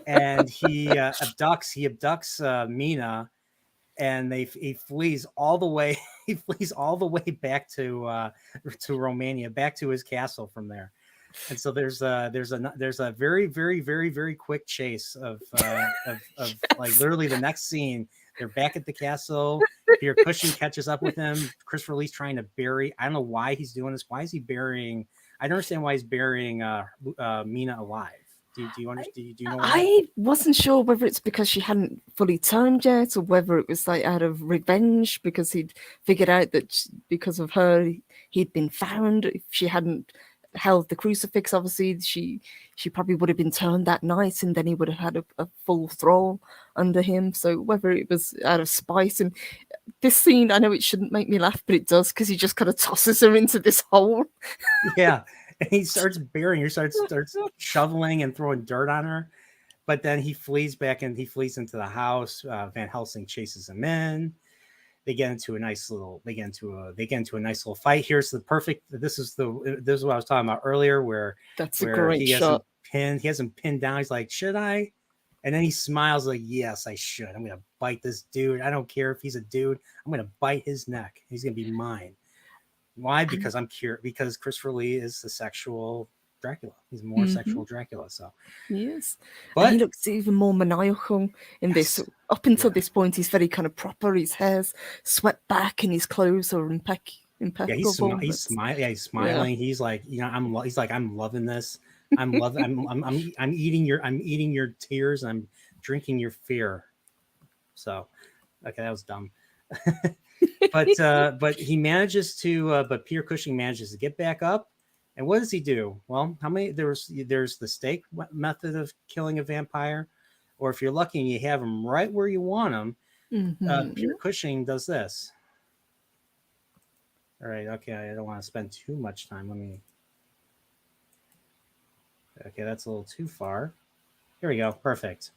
And he abducts Mina, and he flees all the way back to Romania, back to his castle from there. And so there's a very, very, very, very quick chase of like literally the next scene. They're back at the castle. Peter Cushing catches up with him. Christopher Lee's trying to bury. I don't know why he's doing this. Why is he burying? I don't understand why he's burying Mina alive. Do you understand? Do you know? I wasn't sure whether it's because she hadn't fully turned yet, or whether it was like out of revenge because he'd figured out that because of her he'd been found. If she hadn't held the crucifix, obviously she probably would have been turned that night, and then he would have had a full thrall under him. So whether it was out of spite, and this scene, I know it shouldn't make me laugh, but it does, because he just kind of tosses her into this hole. Yeah. And he starts burying her, starts shoveling and throwing dirt on her. But then he flees into the house. Van Helsing chases him in. They get into a nice little fight. Here's the perfect. This is what I was talking about earlier, where that's a great shot. He hasn't pinned down. He's like, should I? And then he smiles like, yes, I should. I'm gonna bite this dude. I don't care if he's a dude. I'm gonna bite his neck. He's gonna be mine. Why? Because I'm curious. Because Christopher Lee is a sexual Dracula. He's more sexual Dracula. So, Yes. And he but looks even more maniacal in this. yes, Up until yeah, this point, he's very kind of proper. His hair's swept back and his clothes are yeah. impeccable. He's But smiling. Yeah, he's yeah. smiling. He's like, he's like, I'm loving this. I'm eating your tears. I'm drinking your fear. So, okay, that was dumb. But he manages to but Peter Cushing manages to get back up, and what does he do? Well, how many there's the stake method of killing a vampire, or if you're lucky and you have him right where you want him, Hmm. Peter Cushing does this. All right, okay, I don't want to spend too much time. Let me. Okay, that's a little too far. Here we go. Perfect.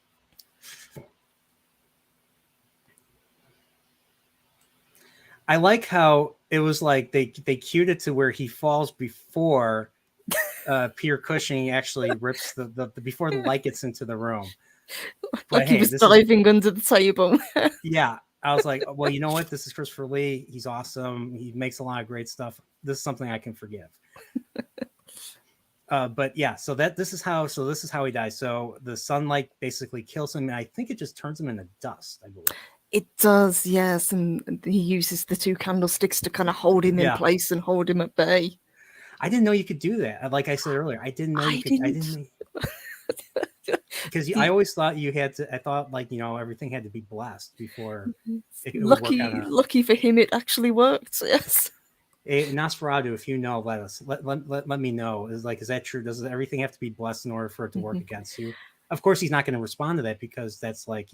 I like how it was like they cued it to where he falls before Peter Cushing actually rips the before the light gets into the room. But Like he hey, was this is diving under the table. yeah. I was like, well, you know what? This is Christopher Lee. He's awesome. He makes a lot of great stuff. This is something I can forgive. But yeah, so this is how he dies. So the sunlight basically kills him, and I think it just turns him into dust. I believe. It does, yes. And he uses the two candlesticks to kind of hold him in Yeah, place and hold him at bay. I didn't know you could do that. Like I said earlier, I didn't know you I could. I didn't. didn't know because I The always thought you had to. I thought like everything had to be blessed before it would work on lucky for him, it actually worked. Yes. Nosferatu. If you know, let me know. Is that true? Does everything have to be blessed in order for it to work Mhm. against you? Of course, he's not going to respond to that because that's like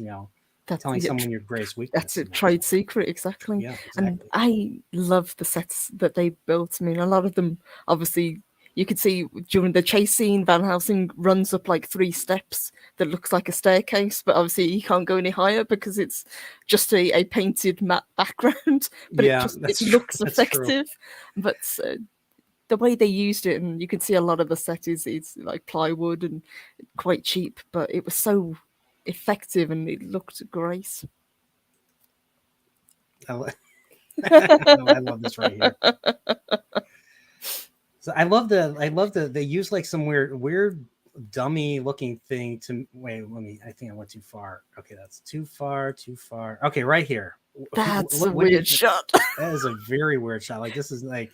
That's telling yeah, someone your greatest that's weakness. a trade secret, exactly. Yeah, And exactly. I love the sets that they built. I mean, a lot of them, obviously, you could see during the chase scene, Van Helsing runs up like 3 steps that looks like a staircase, but obviously he can't go any higher because it's just a painted matte background. But Yeah, it that's true. looks That's true. effective. But the way they used it, and you can see a lot of the set is like plywood and quite cheap, but it was so effective and it looked great. I, lo- I love this right here. So I love the they use like some weird dummy looking thing to wait. Let me. I think I went too far. Okay, that's too far. Too far. Okay, right here. That's a What weird is shot. that? Is a very weird shot. Like this is like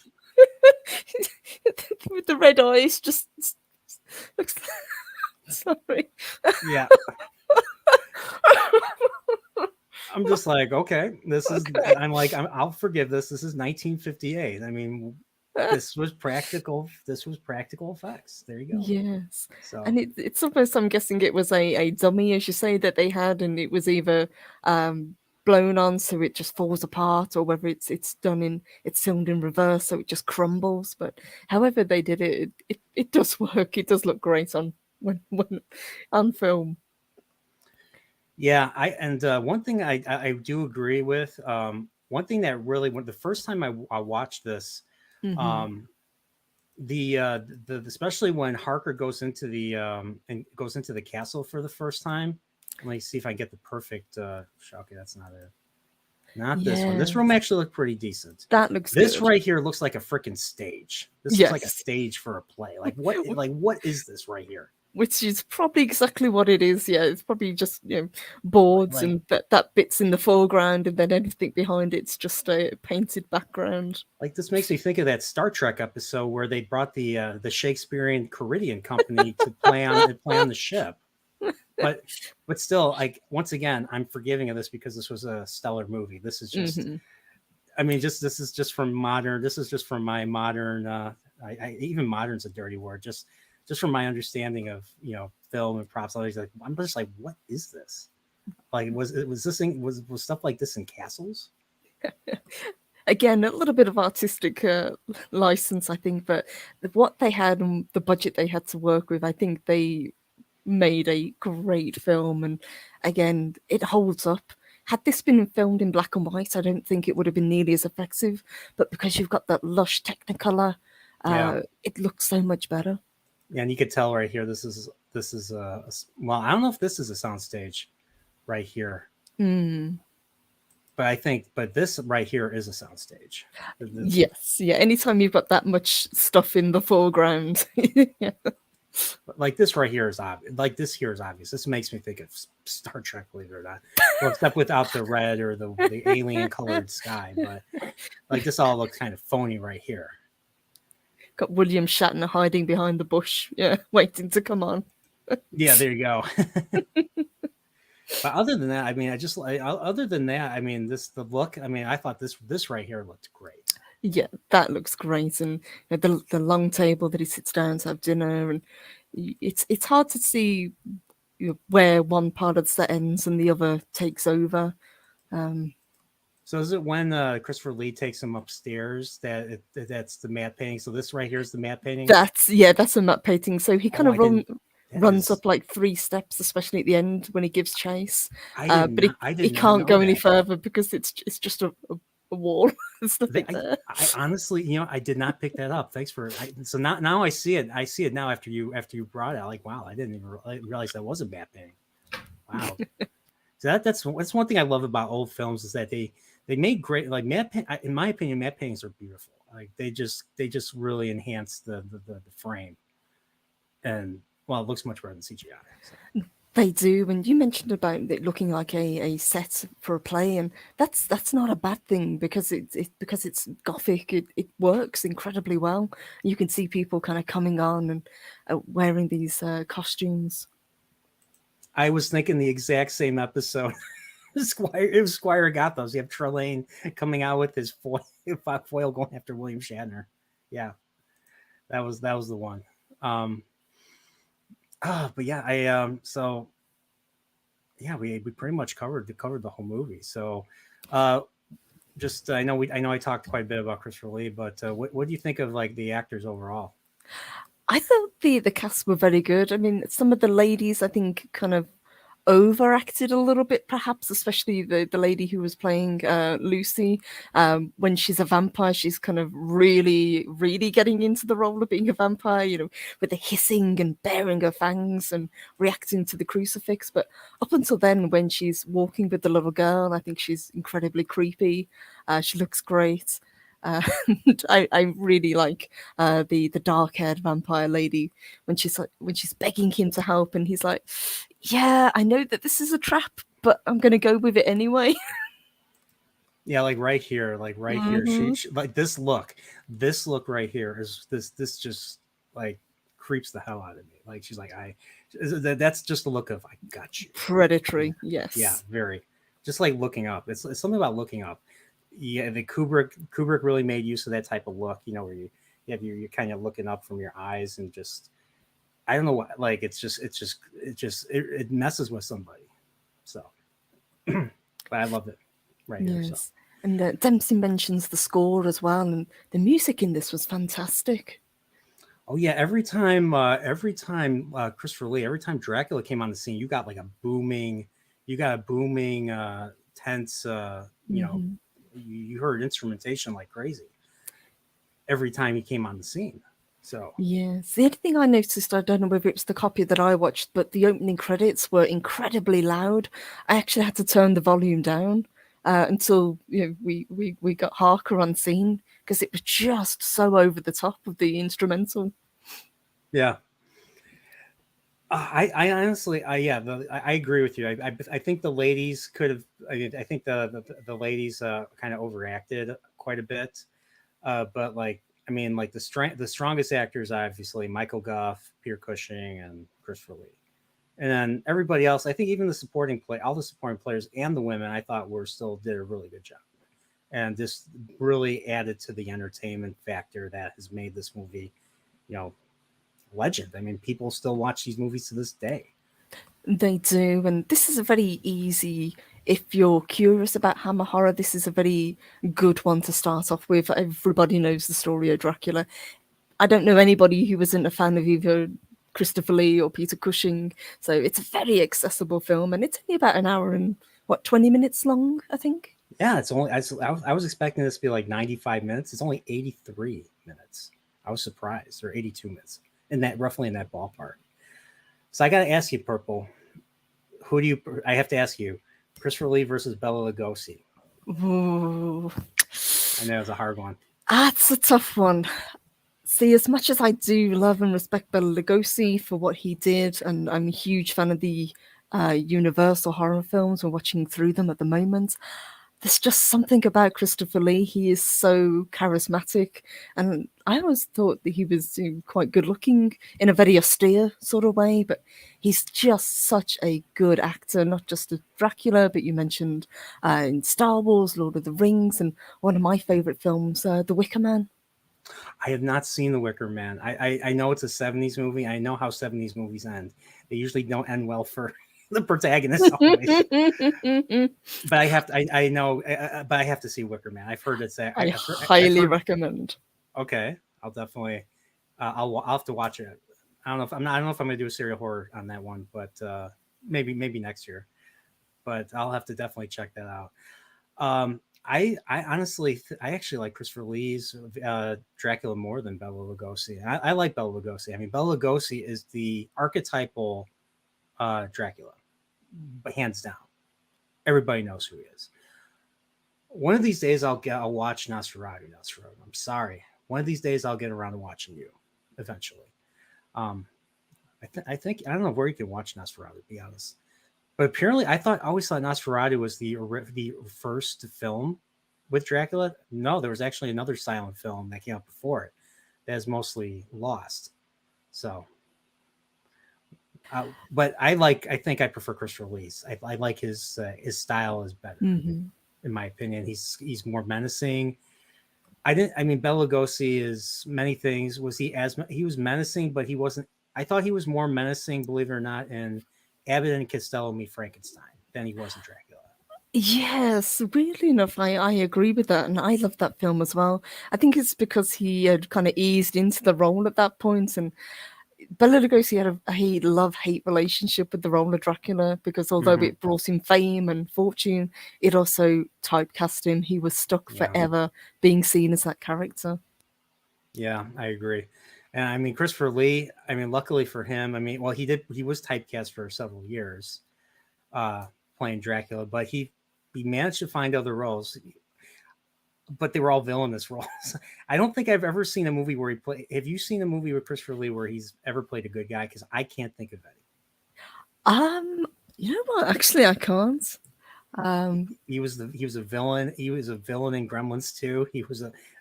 With the red eyes, just looks. Sorry. yeah. I'm just like okay. This is. Okay. I'll forgive this. This is 1958. I mean, this was practical. This was practical effects. There you go. Yes. So And it's almost, I'm guessing it was a dummy, as you say, that they had, and it was either um, blown on so it just falls apart, or whether it's filmed in reverse so it just crumbles. But however they did it, it does work. It does look great on when on film. yeah, one thing I do agree with. One thing that really when the first time I watched this, Hmm. um, the especially when Harker goes into the and goes into the castle for the first time. Let me see if I get the perfect shot. Okay, that's not it. Not this one. This room Yes, actually looked pretty decent. that looks This good. right here looks like a freaking stage. This looks like a Yes. stage for a play. What is this right here? Which is probably exactly what it is. Yeah, it's probably just boards Like and that bit's in the foreground, and then anything behind it's just a painted background. Like this makes me think of that Star Trek episode where they brought the Shakespearean Caribbean company to play on the ship. But still, like once again, I'm forgiving of this because this was a stellar movie. This is just, Hmm. I mean, this is just from modern. This is just from my modern. Even modern's a dirty word. Just from my understanding of film and props. I'm just like, what is this? Like, was this thing was stuff like this in castles? Again, a little bit of artistic license, I think, but what they had and the budget they had to work with, I think they made a great film. And again, it holds up. Had this been filmed in black and white, I don't think it would have been nearly as effective. But because you've got that lush Technicolor, Yeah. it looks so much better. Yeah, and you could tell right here. This is well, I don't know if this is a soundstage right here. Mm. But I think, but this right here is a soundstage. Yes, yeah. Anytime you've got that much stuff in the foreground, yeah. Like this right here is obvious. Like this here is obvious. This makes me think of Star Trek, believe it or not. Well, except without the red or the alien colored sky. But like this all looks kind of phony right here. Got William Shatner hiding behind the bush, yeah, waiting to come on. Yeah, there you go. But other than that, I mean, other than that, I mean, the look. I mean, I thought this right here looked great. Yeah, that looks great, and the long table that he sits down to have dinner, and it's hard to see where one part of the set ends and the other takes over. So is it when Christopher Lee takes him upstairs that's the matte painting? So this right here is the matte painting. That's a matte painting. So he kind of runs up like 3 steps, especially at the end when he gives chase. But he can't go any further because it's just a wall. There's nothing there. I honestly, I did not pick that up. Thanks for. So now I see it. I see it now after you brought it. I'm like, wow, I didn't even realize that was a matte painting. Wow. So that's one thing I love about old films is that they made great, like in my opinion, matte paintings are beautiful. Like they just really enhance the frame, and well, it looks much better than CGI. So. They do, and you mentioned about it looking like a set for a play, and that's not a bad thing because it's gothic. It works incredibly well. You can see people kind of coming on and wearing these costumes. I was thinking the exact same episode. It was Squire Gothos. You have Trelane coming out with his foil going after William Shatner. Yeah, that was the one. But yeah, so yeah, we pretty much covered the whole movie. So, just I know I talked quite a bit about Christopher Lee, but what do you think of like the actors overall? I thought the cast were very good. I mean, some of the ladies I think kind of overacted a little bit, perhaps, especially the lady who was playing Lucy. When she's a vampire, she's kind of really, really getting into the role of being a vampire, with the hissing and baring her fangs and reacting to the crucifix. But up until then, when she's walking with the little girl, I think she's incredibly creepy. She looks great. And I really like the dark-haired vampire lady when she's begging him to help, and he's like, "Yeah, I know that this is a trap, but I'm going to go with it anyway." Yeah, like right here, here, she like this look right here is this just like creeps the hell out of me. Like she's like, that's just the look of I got you. Predatory, yes. Yeah, very. Just like looking up. It's something about looking up. Yeah, the Kubrick really made use of that type of look, where you're kind of looking up from your eyes and just I don't know what, like it messes with somebody. So, but I loved it right here. So. And Dempsey mentions the score as well, and the music in this was fantastic. Oh yeah, every time Christopher Lee, every time Dracula came on the scene, you got a booming, tense, you heard instrumentation like crazy every time he came on the scene. So yes, the only thing I noticed, I don't know whether it's the copy that I watched, but the opening credits were incredibly loud. I actually had to turn the volume down until we got Harker on scene because it was just so over the top of the instrumental. Yeah. I honestly, I agree with you. I think the ladies could have. I think the ladies kind of overacted quite a bit, but the strongest actors obviously Michael Gough, Peter Cushing, and Christopher Lee, and then everybody else. I think even all the supporting players and the women, I thought did a really good job, and this really added to the entertainment factor that has made this movie, legend. I mean, people still watch these movies to this day. They do, and this is a very easy, if you're curious about Hammer horror, this is a very good one to start off with. Everybody knows the story of Dracula. I don't know anybody who isn't a fan of either Christopher Lee or Peter Cushing, so it's a very accessible film, and it's only about an hour and 20 minutes long, I think. Yeah, it's only. I was expecting this to be like 95 minutes. It's only 83 minutes. I was surprised, or 82 minutes. Roughly in that ballpark. So I got to ask you, Purple, I have to ask you, Christopher Lee versus Bela Lugosi. Ooh. I know it's a hard one. That's a tough one. See, as much as I do love and respect Bela Lugosi for what he did, and I'm a huge fan of the Universal horror films, we're watching through them at the moment. There's just something about Christopher Lee. He is so charismatic, and I always thought that he was quite good looking in a very austere sort of way, but he's just such a good actor, not just as Dracula, but you mentioned in Star Wars, Lord of the Rings, and one of my favorite films, The Wicker Man. I have not seen The Wicker Man. I know it's a 70s movie. I know how 70s movies end. They usually don't end well for the protagonist always. But I have to, I know, but I have to see Wicker Man. I've heard it's I I've highly heard. recommend. Okay, I'll definitely, I'll have to watch it. I don't know if I'm not, I don't know if I'm gonna do a serial horror on that one, but maybe next year. But I'll have to definitely check that out. I honestly, I actually like Christopher Lee's Dracula more than Bela Lugosi. I like Bela Lugosi. I mean, Bela Lugosi is the archetypal Dracula, but hands down, everybody knows who he is. One of these days, I'll watch Nosferatu. Nosferatu. I'm sorry. One of these days, I'll get around to watching you, eventually. Um, I think I don't know where you can watch Nosferatu. To be honest, but apparently, I always thought Nosferatu was the first film with Dracula. No, there was actually another silent film that came out before it that is mostly lost. So, but I think I prefer Christopher Lee's. I like his style is better Hmm. in my opinion. He's more menacing. I didn't. I mean, Bela Lugosi is many things. Was he was menacing, but he wasn't. I thought he was more menacing, believe it or not, in Abbott and Costello Meet Frankenstein than he was in Dracula. Yes, weirdly enough, I agree with that, and I love that film as well. I think it's because he had kind of eased into the role at that point, and Bela Lugosi had a love-hate relationship with the role of Dracula because although Hmm. it brought him fame and fortune, it also typecast him. He was stuck Yeah, forever being seen as that character. yeah, I agree. And I mean, Christopher Lee. I mean, luckily for him, I mean, well, he did. He was typecast for several years, uh, playing Dracula, but he managed to find other roles. But they were all villainous roles. I don't think I've ever seen a movie where he played. Have you seen a movie with Christopher Lee where he's ever played a good guy? Because I can't think of any. Um, you know what? Actually, I can't. Um, He was a villain. He was a villain in Gremlins too.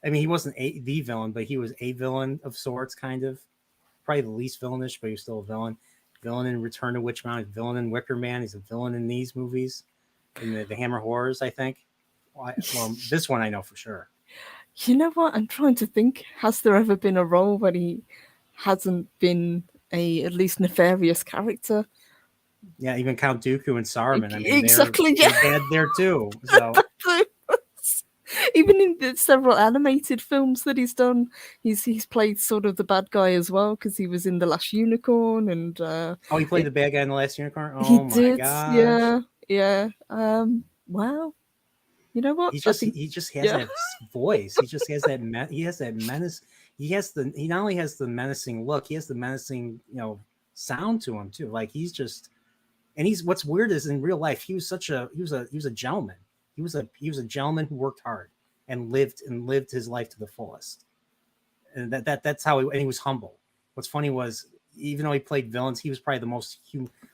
I mean, he wasn't the villain, but he was a villain of sorts, kind of. Probably the least villainish, but he was still a villain. Villain in Return to Witch Mountain. Villain in Wicker Man. He's a villain in these movies, in the Hammer horrors. I think. Well, this one I know for sure. you know what? I'm trying to think. Has there ever been a role where he hasn't been a at least nefarious character? Yeah, even Count Dooku and Saruman. I mean, Exactly. they're Yeah. bad there too. So Even in the several animated films that he's done, he's played sort of the bad guy as well because he was in The Last Unicorn and oh, he played it, the bad guy in the Last Unicorn. he Oh my did, gosh, yeah, yeah. Wow, you know what? I think, he just has yeah, that voice. He just has that he has that menace. He not only has the menacing look, he has the menacing sound to him too. Like he's just and he's what's weird is in real life he was a gentleman. He was a gentleman who worked hard and lived his life to the fullest. And that's how and he was humble. What's funny was even though he played villains, he was probably the most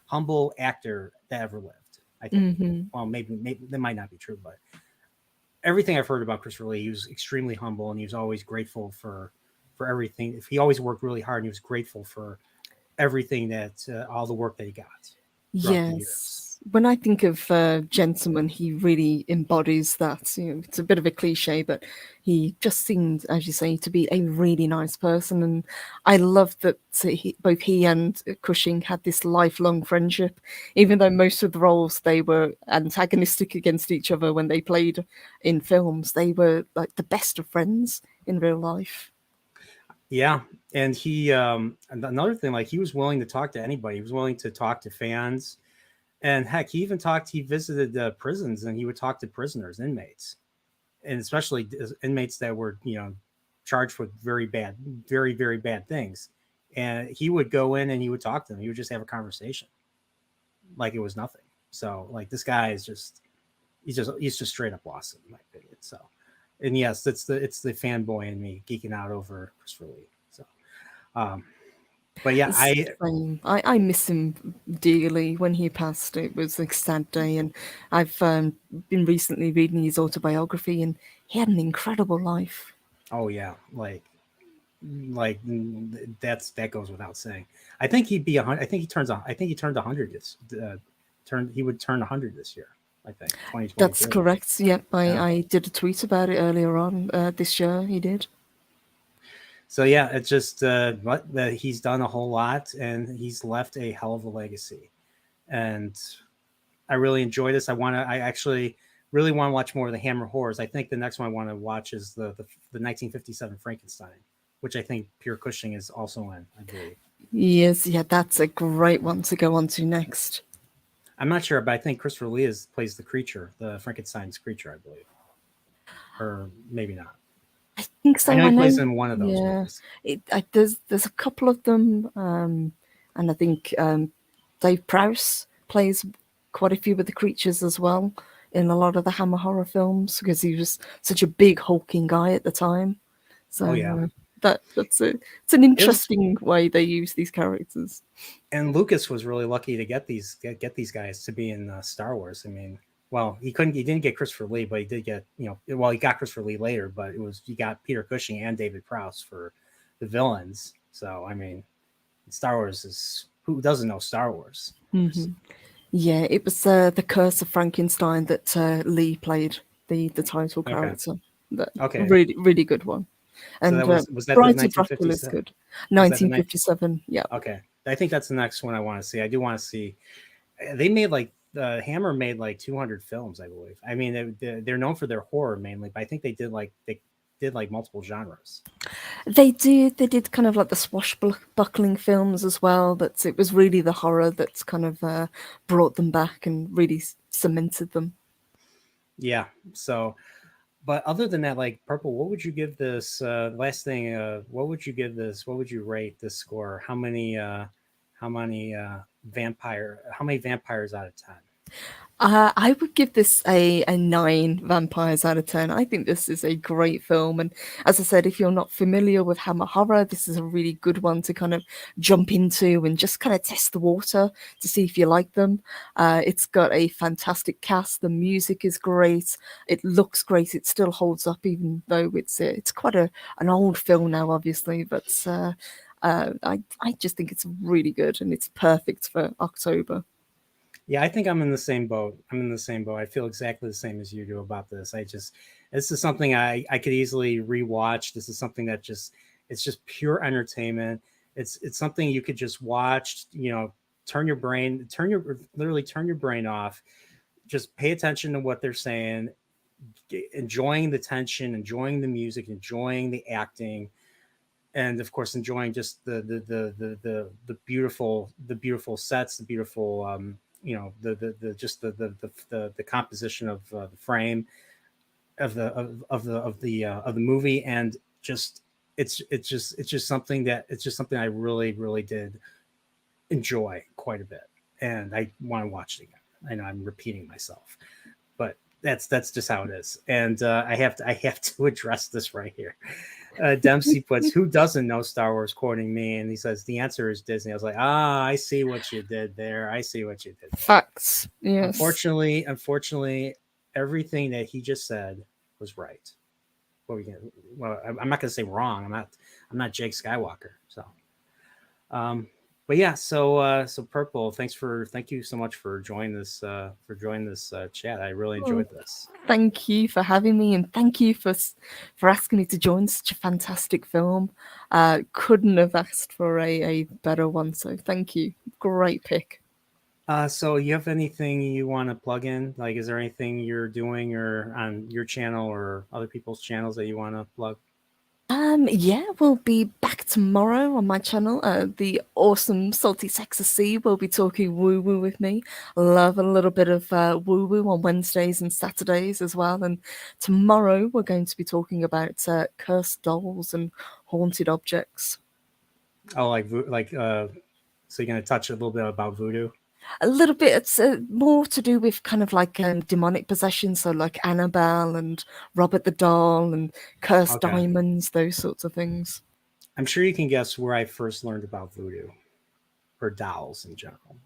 humble actor that ever lived. I think. hmm, Well, maybe that might not be true, but everything I've heard about Christopher Lee, he was extremely humble and he was always grateful for everything. If he always worked really hard and he was grateful for everything that all the work that he got throughout the years. yes. When I think of Gentleman, he really embodies that. You know, it's a bit of a cliche, but he just seemed, as you say, to be a really nice person. And I love that both he and Cushing had this lifelong friendship. Even though most of the roles they were antagonistic against each other when they played in films, they were like the best of friends in real life. Yeah, and and another thing, like he was willing to talk to anybody. He was willing to talk to fans, and heck, he even talked. He visited prisons, and he would talk to prisoners, inmates, and especially inmates that were charged with very bad things. And he would go in and he would talk to them. He would just have a conversation like it was nothing. So like this guy is just he's just straight up awesome in my opinion. So, and yes, it's the fanboy in me geeking out over Christopher Lee. So, um, but yeah, Same. I miss him dearly. When he passed, it was a sad day, and I've been recently reading his autobiography, and he had an incredible life. oh yeah, like that goes without saying. I think he'd be 100. I think he turned 100 this he would turn 100 this year. I think That's 2023. correct. Yep, Yeah. I did a tweet about it earlier on this year. He did. So yeah, it's just what he's done a whole lot, and he's left a hell of a legacy. And I really enjoy this. I actually really want to watch more of the Hammer horrors. I think the next one I want to watch is the 1957 Frankenstein, which I think Pure Cushing is also in, I believe. Yes, yeah, that's a great one to go on to next. I'm not sure, but I think Christopher Lee plays the creature, the Frankenstein's creature, I believe, or maybe not. I think I so. know I he plays know. in one of those Yeah, movies. there's a couple of them, and I think Dave Prowse plays quite a few of the creatures as well in a lot of the Hammer horror films because he was such a big hulking guy at the time. So Oh yeah, it's an it was, interesting way they use these characters. and Lucas was really lucky to get these guys to be in Star Wars. I mean, well, he didn't get Christopher Lee, but he did get he got Christopher Lee later, but he got Peter Cushing and David Prowse for the villains. So I mean, Star Wars is, who doesn't know Star Wars, of course. Yeah, it was the Curse of Frankenstein that Lee played the title Okay, character. That okay. really really good one. So And was that the Bride of Dracula is 1957? good. Was that the night? 1957. Yeah, Okay, I think that's the next one I want to see. I do want to see. They made like Hammer made like 200 films, I believe. I mean, they're known for their horror mainly, but I think they did like multiple genres. they did. They did kind of like the swashbuckling films as well. But it was really the horror that's kind of brought them back and really cemented them. Yeah. So, but other than that, like Purple, what would you give this? Last thing, what would you give this? What would you rate this score? How many vampires out of 10? I would give this a 9 vampires out of 10. I think this is a great film. And as I said, if you're not familiar with Hammer Horror, this is a really good one to kind of jump into and just kind of test the water to see if you like them. It's got a fantastic cast. The music is great. It looks great. It still holds up, even though it's quite an old film now, obviously. But I just think it's really good and it's perfect for October. Yeah, I think I'm in the same boat. I'm in the same boat. I feel exactly the same as you do about this. This is something I could easily rewatch. This is something that it's just pure entertainment. It's something you could just watch, literally turn your brain off. Just pay attention to what they're saying, enjoying the tension, enjoying the music, enjoying the acting, and of course enjoying just the beautiful sets, the beautiful the just the composition of the frame of the movie, and just it's just something I really really did enjoy quite a bit, and I want to watch it again. I know I'm repeating myself, but that's just how it is. And I have to address this right here. Dempsey puts, "Who doesn't know Star Wars?" Quoting me, and he says, "The answer is Disney." I was like, I see what you did there. I see what you did there. Facts. Yes. Unfortunately, everything that he just said was right. Well, I'm not going to say wrong. I'm not Jake Skywalker. So, um, but yeah, so Purple, thank you so much for joining this chat. I really Oh, enjoyed this. thank you for having me, and thank you for asking me to join such a fantastic film. Couldn't have asked for a better one. So thank you. Great pick. So you have anything you want to plug in? Like, is there anything you're doing or on your channel or other people's channels that you want to plug? Yeah, we'll be back tomorrow on my channel. The awesome Salty Sexy C will be talking woo woo with me. Love a little bit of woo woo on Wednesdays and Saturdays as well. And tomorrow we're going to be talking about cursed dolls and haunted objects. Oh, so you're gonna touch a little bit about voodoo? A little bit. It's more to do with kind of like demonic possession, so like Annabelle and Robert the Doll and Cursed Okay. Diamonds, those sorts of things. I'm sure you can guess where I first learned about voodoo or dolls in general.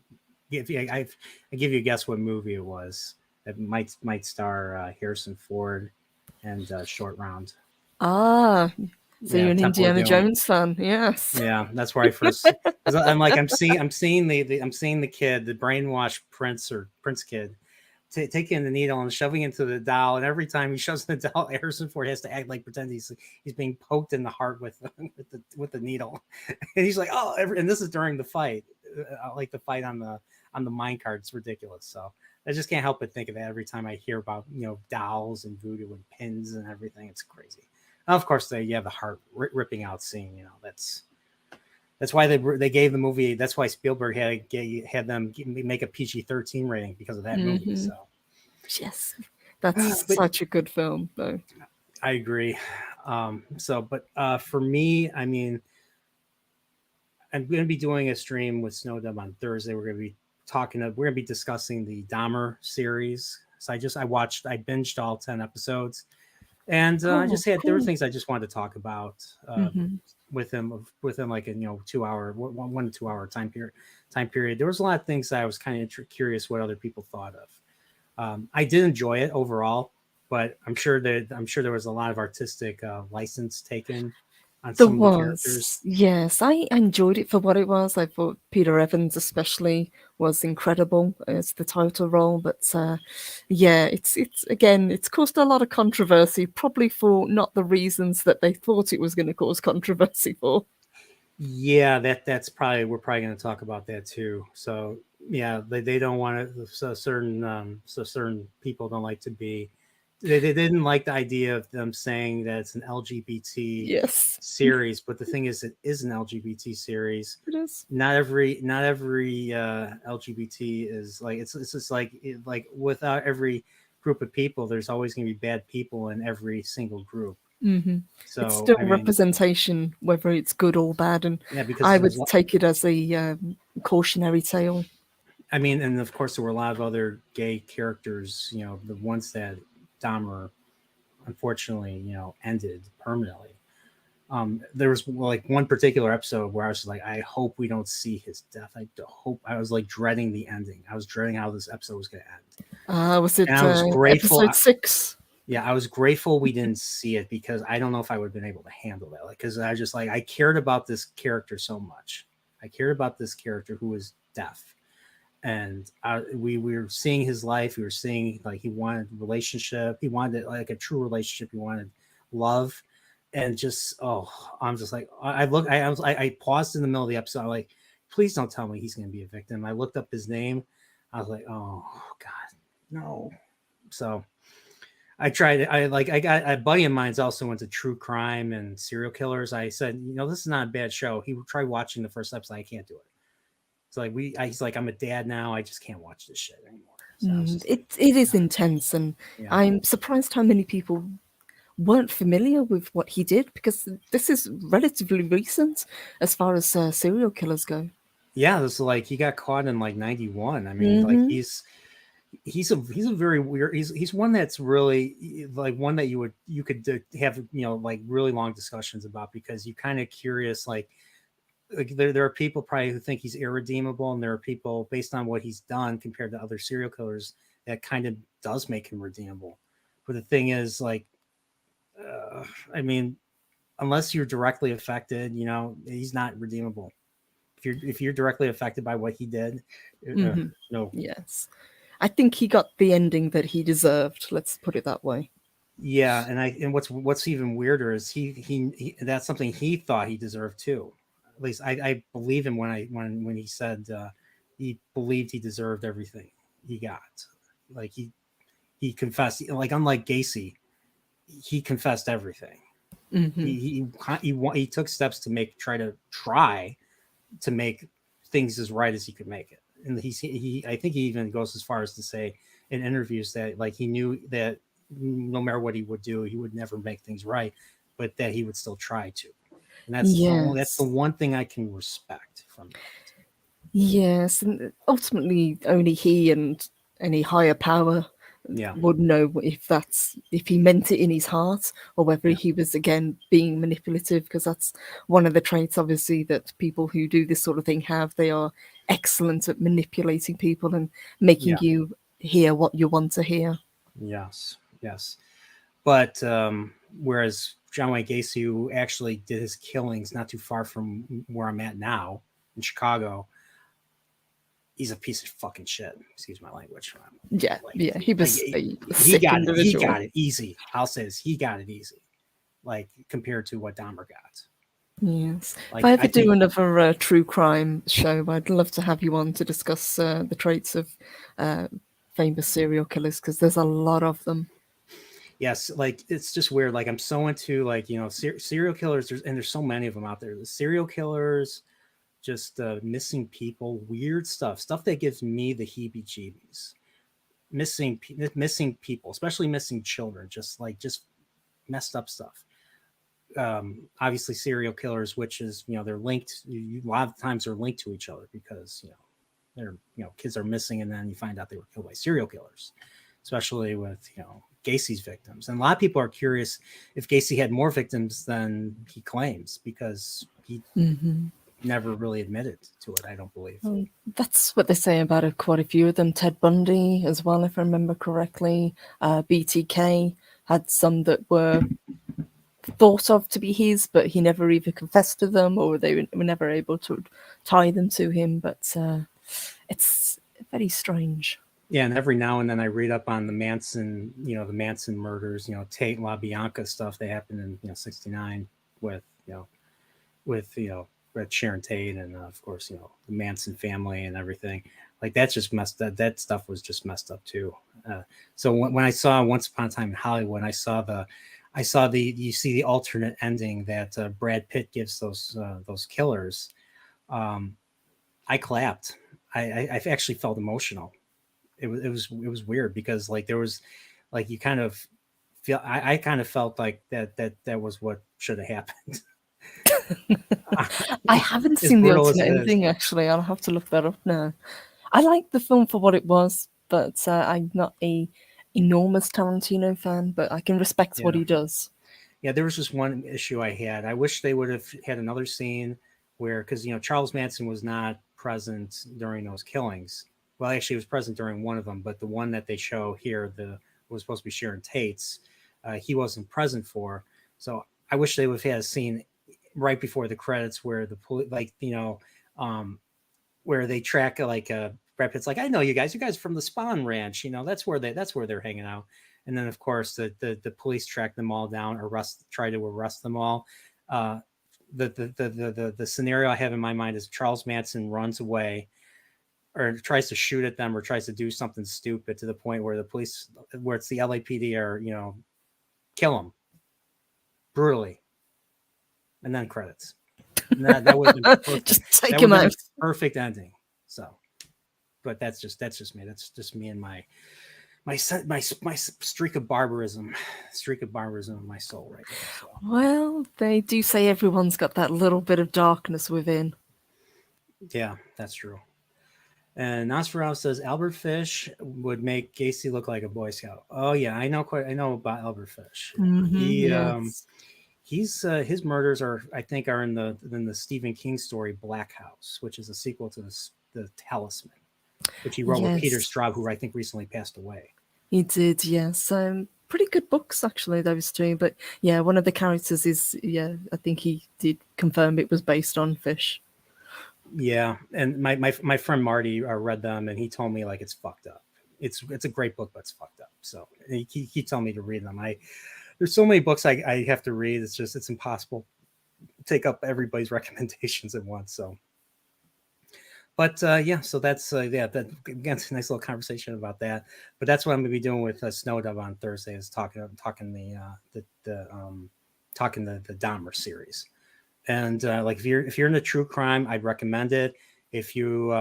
If I give you a guess what movie it was, it might star Harrison Ford and Short Round. Ah, so Yeah, you're an Temple of Indiana Doom. Jones fan, yes. Yeah, that's where I first because I'm seeing I'm seeing the kid, the brainwashed prince kid, taking the needle and shoving into the doll, and every time he shoves the doll, Harrison Ford has to act like pretend he's being poked in the heart with with the needle, and he's like, oh, and this is during the fight, like the fight on the mine cart. It's ridiculous. So I just can't help but think of that every time I hear about dolls and voodoo and pins and everything. It's crazy. And of course, you have the heart ripping out scene. That's why they gave the movie. That's why Spielberg had them make a PG-13 rating because of that movie. Hmm. So, Yes, that's but such a good film, though. I agree. But for me, I mean, I'm going to be doing a stream with Snowdub on Thursday. We're going to be we're going to be discussing the Dahmer series. So I binged all 10 episodes, and I Oh, just had there were cool. things I just wanted to talk about Hmm. within like a 2 hour 1 to 2 hour time period. There was a lot of things that I was kind of curious what other people thought of. I did enjoy it overall, but I'm sure there was a lot of artistic license taken on There some of the was, characters. yes. I enjoyed it for what it was. I thought Peter Evans, especially, was incredible as the title role. But yeah, it's again, it's caused a lot of controversy, probably for not the reasons that they thought it was going to cause controversy for. Yeah, that's probably we're probably going to talk about that too. So yeah, they don't want to. Certain people don't like to be. They didn't like the idea of them saying that it's an LGBT Yes, series, but the thing is, it is an LGBT series. it is. Not every LGBT is like it's just like without every group of people, there's always going to be bad people in every single group. Hmm. It's So still I mean, representation, whether it's good or bad, and yeah, I because would take it as a cautionary tale. I mean, and of course, there were a lot of other gay characters. The ones that Dahmer unfortunately, ended permanently. There was like one particular episode where I was like, I hope we don't see his death. I was like dreading the ending. I was dreading how this episode was going to end, Was and it I was grateful. episode 6? Yeah, I was grateful we didn't see it because I don't know if I would have been able to handle that. Like, because I was just like, I cared about this character so much. I cared about this character who was deaf, and we were seeing his life. We were seeing like he wanted relationship. He wanted like a true relationship. He wanted love, and just I'm just like I paused in the middle of the episode. I'm like, please don't tell me he's going to be a victim. I looked up his name. I was like, oh God, no. So I tried. I got a buddy of mine's also into true crime and serial killers. I said, this is not a bad show. He would try watching the first episode. I can't do it. It's like he's like, I'm a dad now. I just can't watch this shit anymore. So I was just like, It is intense, and yeah, I'm surprised how many people weren't familiar with what he did because this is relatively recent as far as serial killers go. yeah. This is like he got caught in like '91. I mean, like Hmm. he's a very weird. He's one that's really like one that you could have like really long discussions about because you kind of curious like there are people probably who think he's irredeemable, and there are people based on what he's done compared to other serial killers that kind of does make him redeemable. But the thing is, like, I mean, unless you're directly affected, he's not redeemable. If you're directly affected by what he did, Hmm. no, Yes. I think he got the ending that he deserved. Let's put it that way. yeah, and what's even weirder is he that's something he thought he deserved too. At least I believe him when he said he believed he deserved everything he got. Like he confessed, like unlike Gacy, he confessed everything. Hmm. He took steps to try to make things as right as he could make it. And he I think he even goes as far as to say in interviews that like he knew that no matter what he would do, he would never make things right, but that he would still try to. And that's the Yes. one thing I can respect from that. Yes, and ultimately only he and any higher power Yeah, would know if he meant it in his heart or whether yeah, he was again being manipulative, because that's one of the traits obviously that people who do this sort of thing have. They are excellent at manipulating people and making yeah, you hear what you want to hear. yes, yes. But whereas John Wayne Gacy, who actually did his killings not too far from where I'm at now in Chicago, he's a piece of fucking shit. Excuse my language. Yeah, Like, yeah, he like was a he sick got it. He individual. got it easy. I'll say this. He got it easy. Like compared to what Dahmer got. Yes. If I Like ever I do think another true crime show, I'd love to have you on to discuss the traits of uh, famous serial killers, because there's a lot of them. yes, like it's just weird. Like I'm so into like serial killers. There's so many of them out there. The serial killers, just missing people, weird stuff that gives me the heebie-jeebies. Missing people, especially missing children, just messed up stuff. Obviously serial killers, which is they're linked. A lot of times they're linked to each other because they're kids are missing, and then you find out they were killed by serial killers, especially with Gacy's victims. And a lot of people are curious if Gacy had more victims than he claims because he Hmm. never really admitted to it. I don't believe. That's what they say about quite a few of them. Ted Bundy, as well, if I remember correctly. BTK had some that were thought of to be his, but he never either confessed to them or they were never able to tie them to him. But it's very strange. Yeah, and every now and then I read up on the Manson murders, Tate LaBianca stuff that happened in '69 with with Sharon Tate and of course the Manson family and everything. Like that's just messed. That stuff was just messed up too. So when I saw Once Upon a Time in Hollywood, I saw the you see the alternate ending that Brad Pitt gives those killers. Um, I clapped. I actually felt emotional. It was weird because like there was like you kind of feel I kind of felt like that was what should have happened. I haven't As seen the brutal as alternate it is. ending, actually. I'll have to look that up now. I like the film for what it was, but I'm not a enormous Tarantino fan, but I can respect what Yeah. he does. Yeah, there was just one issue I had. I wish they would have had another scene where, because Charles Manson was not present during those killings. Well, actually, he was present during one of them, but the one that they show here, the was supposed to be Sharon Tate's, he wasn't present for. So I wish they would have had a scene right before the credits where the police, like um, where they track Brad Pitt's like, I know you guys. You guys are from the Spawn Ranch. That's where they're hanging out. And then of course the police track them all down, try to arrest them all. Uh, the scenario I have in my mind is Charles Manson runs away or tries to shoot at them or tries to do something stupid to the point where it's the LAPD or kill him brutally, and then credits. And that would have been perfect. Just take That would him have been out. a perfect ending. So, but that's just me. That's just me and my streak of barbarism in my soul right there. So Well, they do say everyone's got that little bit of darkness within. yeah, that's true. And Nosferatu says Albert Fish would make Gacy look like a Boy Scout. Oh yeah, I know about Albert Fish. Hmm, He yes. his murders are in the Stephen King story Black House, which is a sequel to the Talisman, which he wrote with Peter Yes, Straub, who I think recently passed away. he did, yes. Pretty good books, actually, those two. But yeah, one of the characters is, yeah, I think he did confirm it was based on Fish. Yeah, and my friend Marty read them, and he told me like it's fucked up. It's a great book, but it's fucked up. So he told me to read them. There's so many books I have to read. It's impossible to take up everybody's recommendations at once. So, but yeah, so that's yeah, that again, it's a nice little conversation about that. But that's what I'm gonna be doing with Snow Dove on Thursday is talking the Dahmer series. And like if you're into true crime, I'd recommend it. If you're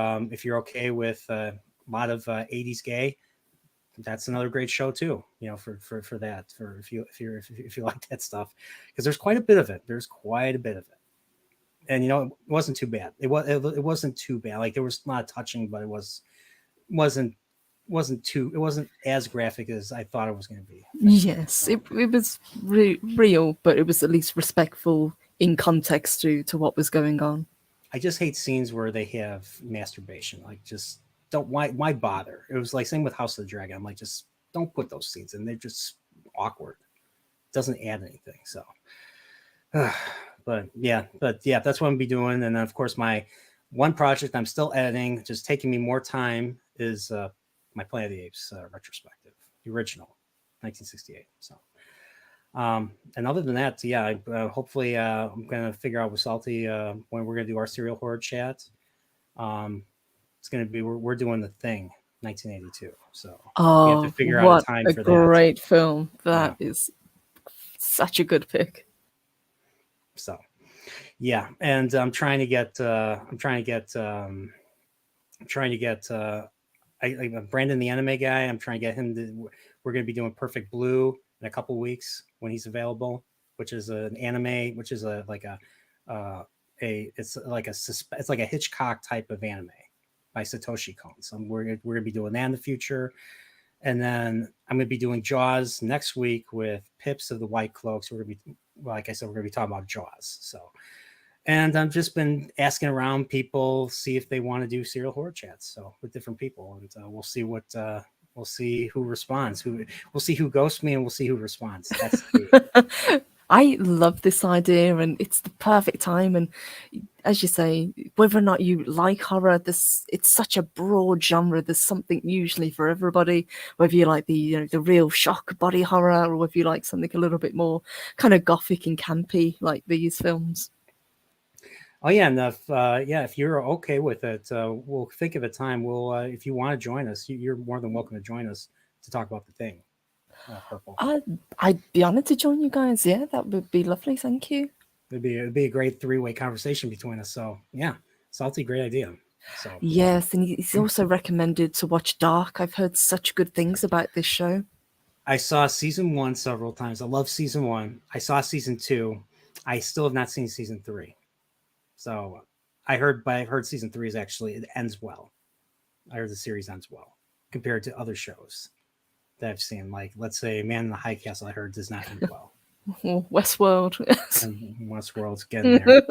okay with a lot of '80s gay, that's another great show too. For that, for if you like that stuff, because there's quite a bit of it. There's quite a bit of it. and it wasn't too bad. It wasn't too bad. Like there was a lot of touching, but wasn't it wasn't as graphic as I thought it was going to be. Yes, So, it was real, but it was at least respectful in context to what was going on. I just hate scenes where they have masturbation. Like, just don't. Why bother? It was like same with House of the Dragon. I'm like, just don't put those scenes in. They're just awkward. It doesn't add anything. So, but yeah, that's what I'm gonna be doing. And then of course my one project I'm still editing, just taking me more time, is my Planet of the Apes retrospective, the original, 1968. So. And other than that, yeah, hopefully I'm gonna figure out with Salty when we're gonna do our serial horror chat. It's gonna be we're doing The Thing, 1982. So we have to Oh, figure out a what time a for that. great film. Yeah. That is such a good pick. So yeah, and I'm trying to get Brandon, the anime guy. I'm trying to get him to. We're going to be doing Perfect Blue in a couple weeks when he's available, which is an anime, which is it's like a Hitchcock type of anime by Satoshi Kon. So we're going to be doing that in the future. And then I'm going to be doing Jaws next week with Pips of the White Cloaks. We're going to be, like I said, we're going to be talking about Jaws. So, and I've just been asking around people, see if they want to do serial horror chats. So with different people, and we'll see we'll see who responds. We'll see who ghosts me, and we'll see who responds. That's the I love this idea, and it's the perfect time. And as you say, whether or not you like horror, it's such a broad genre. There's something usually for everybody. Whether you like the real shock body horror, or whether you like something a little bit more kind of gothic and campy, like these films. Oh yeah, and if you're okay with it, we'll think of a time. We'll if you want to join us, you're more than welcome to join us to talk about The Thing. Purple. I'd be honored to join you guys. Yeah, that would be lovely. Thank you. It'd be a great three-way conversation between us. So yeah, Salty, great idea. So Yes, and he's also recommended to watch Dark. I've heard such good things about this show. I saw season 1 several times. I love season 1. I saw season 2. I still have not seen season 3. So but I've heard season 3 is actually, it ends well. I heard the series ends well compared to other shows that I've seen. Like, let's say Man in the High Castle, I heard does not end well. Westworld. And Westworld's getting there.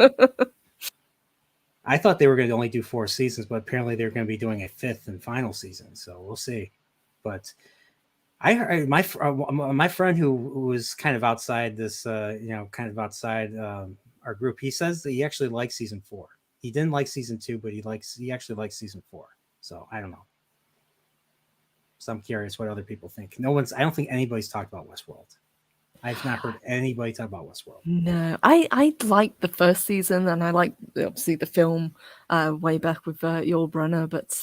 I thought they were going to only do 4 seasons, but apparently they're going to be doing a 5th and final season. So we'll see. But I heard my friend who was kind of outside this, kind of outside our group. He says that he actually likes season 4. He didn't like season 2, but he actually likes season 4. So I don't know. So I'm curious what other people think. I don't think anybody's talked about Westworld. I've not heard anybody talk about Westworld. No, I liked the first season, and I liked obviously the film way back with Yul Brynner, but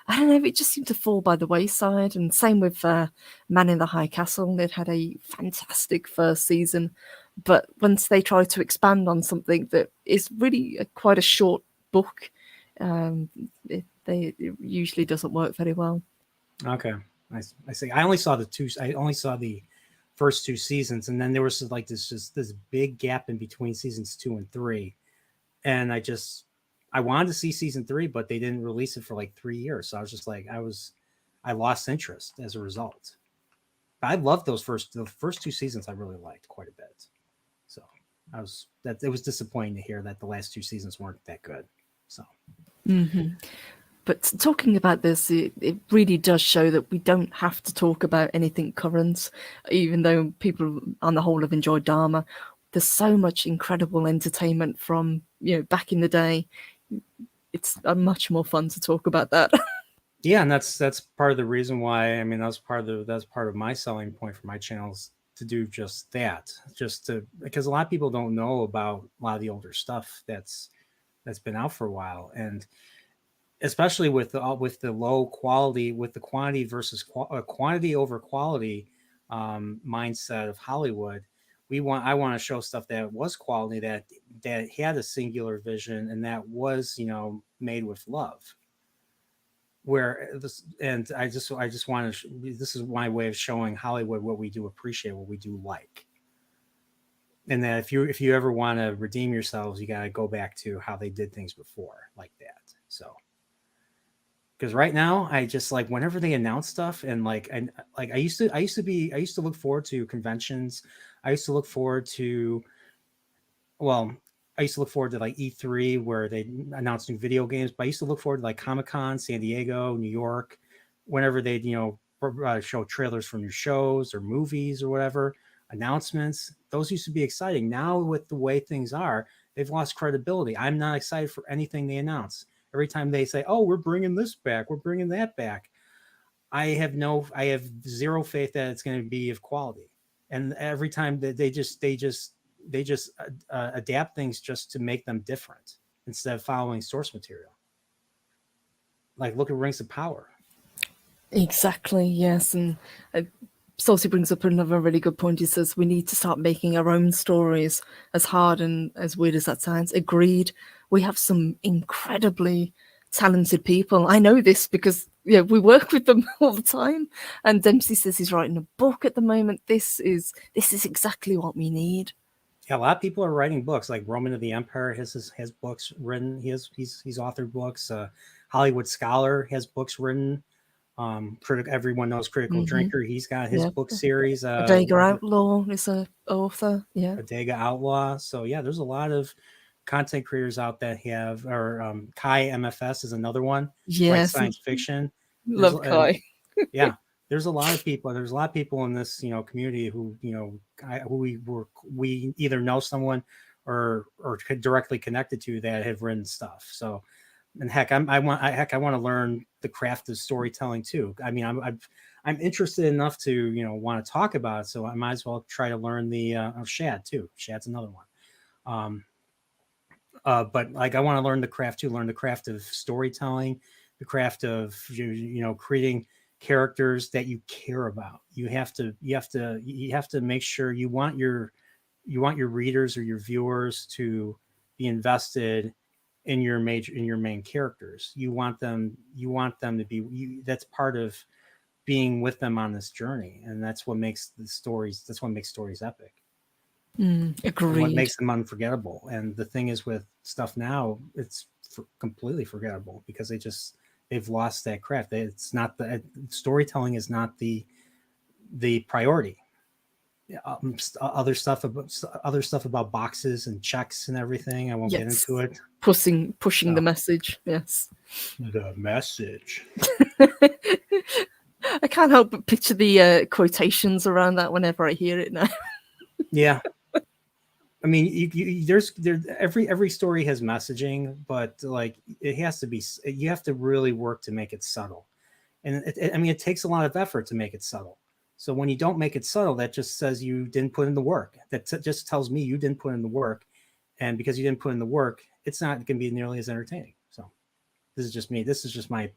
I don't know, it just seemed to fall by the wayside. And same with Man in the High Castle. It had a fantastic first season, but once they tried to expand on something that is really quite a short book, it usually doesn't work very well. Okay, I see. I only saw the first 2 seasons, and then there was like this big gap in between seasons 2 and 3, and I wanted to see season 3, but they didn't release it for like 3 years. So I was just like, I lost interest as a result. But I loved the first 2 seasons. I really liked quite a bit. So it was disappointing to hear that the last 2 seasons weren't that good. So. Mm-hmm. But talking about this, it really does show that we don't have to talk about anything current, even though people on the whole have enjoyed Dharma. There's so much incredible entertainment from back in the day. It's much more fun to talk about that. Yeah, and that's part of the reason why. I mean, that's part of my selling point for my channels, to do just that, because a lot of people don't know about a lot of the older stuff that's been out for a while, and especially with the low quality, with the quantity versus quantity over quality mindset of Hollywood. I want to show stuff that was quality, that had a singular vision, and that was made with love. I just want to. This is my way of showing Hollywood what we do appreciate, what we do like. And that if you ever want to redeem yourselves, you got to go back to how they did things before, like that. So, because right now, I just like whenever they announce stuff, and like I used to look forward to conventions. I used to look forward to well, I used to look forward to like E3 where they announced new video games, but I used to look forward to like Comic Con, San Diego, New York, whenever they'd, show trailers for new shows or movies or whatever, announcements. Those used to be exciting. Now, with the way things are, they've lost credibility. I'm not excited for anything they announce. Every time they say, oh, we're bringing this back, we're bringing that back, I have zero faith that it's going to be of quality. And every time that they just adapt things just to make them different instead of following source material. Like look at Rings of Power. Exactly, yes. And Saucy brings up another really good point. He says we need to start making our own stories, as hard and as weird as that sounds. Agreed. We have some incredibly talented people. I know this because we work with them all the time. And Dempsey says he's writing a book at the moment. This is exactly what we need. Yeah, a lot of people are writing books. Like Roman of the Empire has books written. He's authored books. Hollywood Scholar has books written. Everyone knows Critical Drinker. He's got his book series. Adega Outlaw is an author. Yeah, Adega Outlaw. So yeah, there's a lot of content creators out that have, or Kai MFS is another one. Yes, science fiction. Love Kai. Yeah, there's a lot of people. There's a lot of people in this community who we either know someone or directly connected to that have written stuff. So. And heck, I want to learn the craft of storytelling too. I mean, I'm interested enough to want to talk about it, so I might as well try to learn the Shad too. Shad's another one. But like I want to learn the craft too. Learn the craft of storytelling, the craft of creating characters that you care about. You have to make sure you want your readers or your viewers to be invested in your main characters. You want them to be that's part of being with them on this journey, and that's what makes stories epic. Agreed. What makes them unforgettable. And the thing is with stuff now, it's completely forgettable because they've lost that craft. It's not storytelling is not the priority. Other stuff about boxes and checks and everything. I won't get into it. Pushing the message. Yes. The message. I can't help but picture the quotations around that whenever I hear it now. Yeah. I mean, every story has messaging, but like it has to be. You have to really work to make it subtle, and it takes a lot of effort to make it subtle. So when you don't make it subtle, that just says you didn't put in the work. That just tells me you didn't put in the work. And because you didn't put in the work, it's not going to be nearly as entertaining. So this is just me. This is just my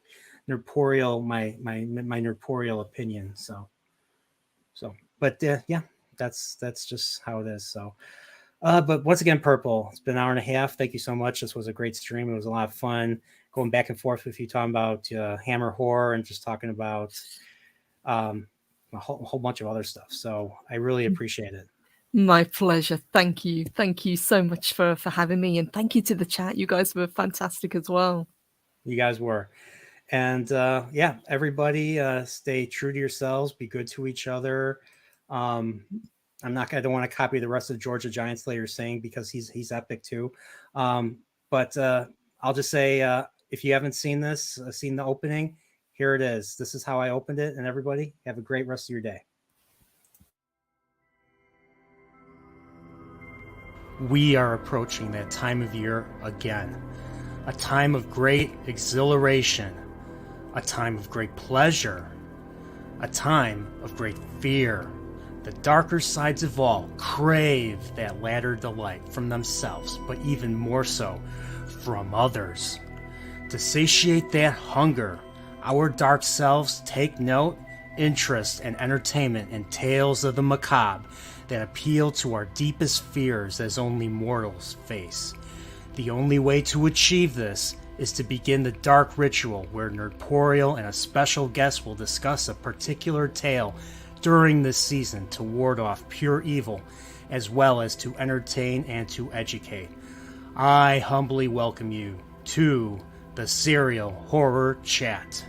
nerporial, my nerporial opinion. But yeah, that's just how it is. So, but once again, Purple, it's been an hour and a half. Thank you so much. This was a great stream. It was a lot of fun going back and forth with you, talking about Hammer Horror and just talking about, a whole bunch of other stuff. So I really appreciate it. My pleasure. Thank you. Thank you so much for having me. And thank you to the chat. You guys were fantastic as well. You guys were. And everybody stay true to yourselves. Be good to each other. I don't want to copy the rest of Georgia Giant Slayer saying because he's epic too. But I'll just say, if you haven't seen the opening, here it is. This is how I opened it. And everybody have a great rest of your day. We are approaching that time of year again. A time of great exhilaration. A time of great pleasure. A time of great fear. The darker sides of all crave that latter delight from themselves, but even more so from others. To satiate that hunger, our dark selves take note, interest, and entertainment in tales of the macabre that appeal to our deepest fears as only mortals face. The only way to achieve this is to begin the dark ritual where Nerdporial and a special guest will discuss a particular tale during this season to ward off pure evil, as well as to entertain and to educate. I humbly welcome you to the Serial Horror Chat.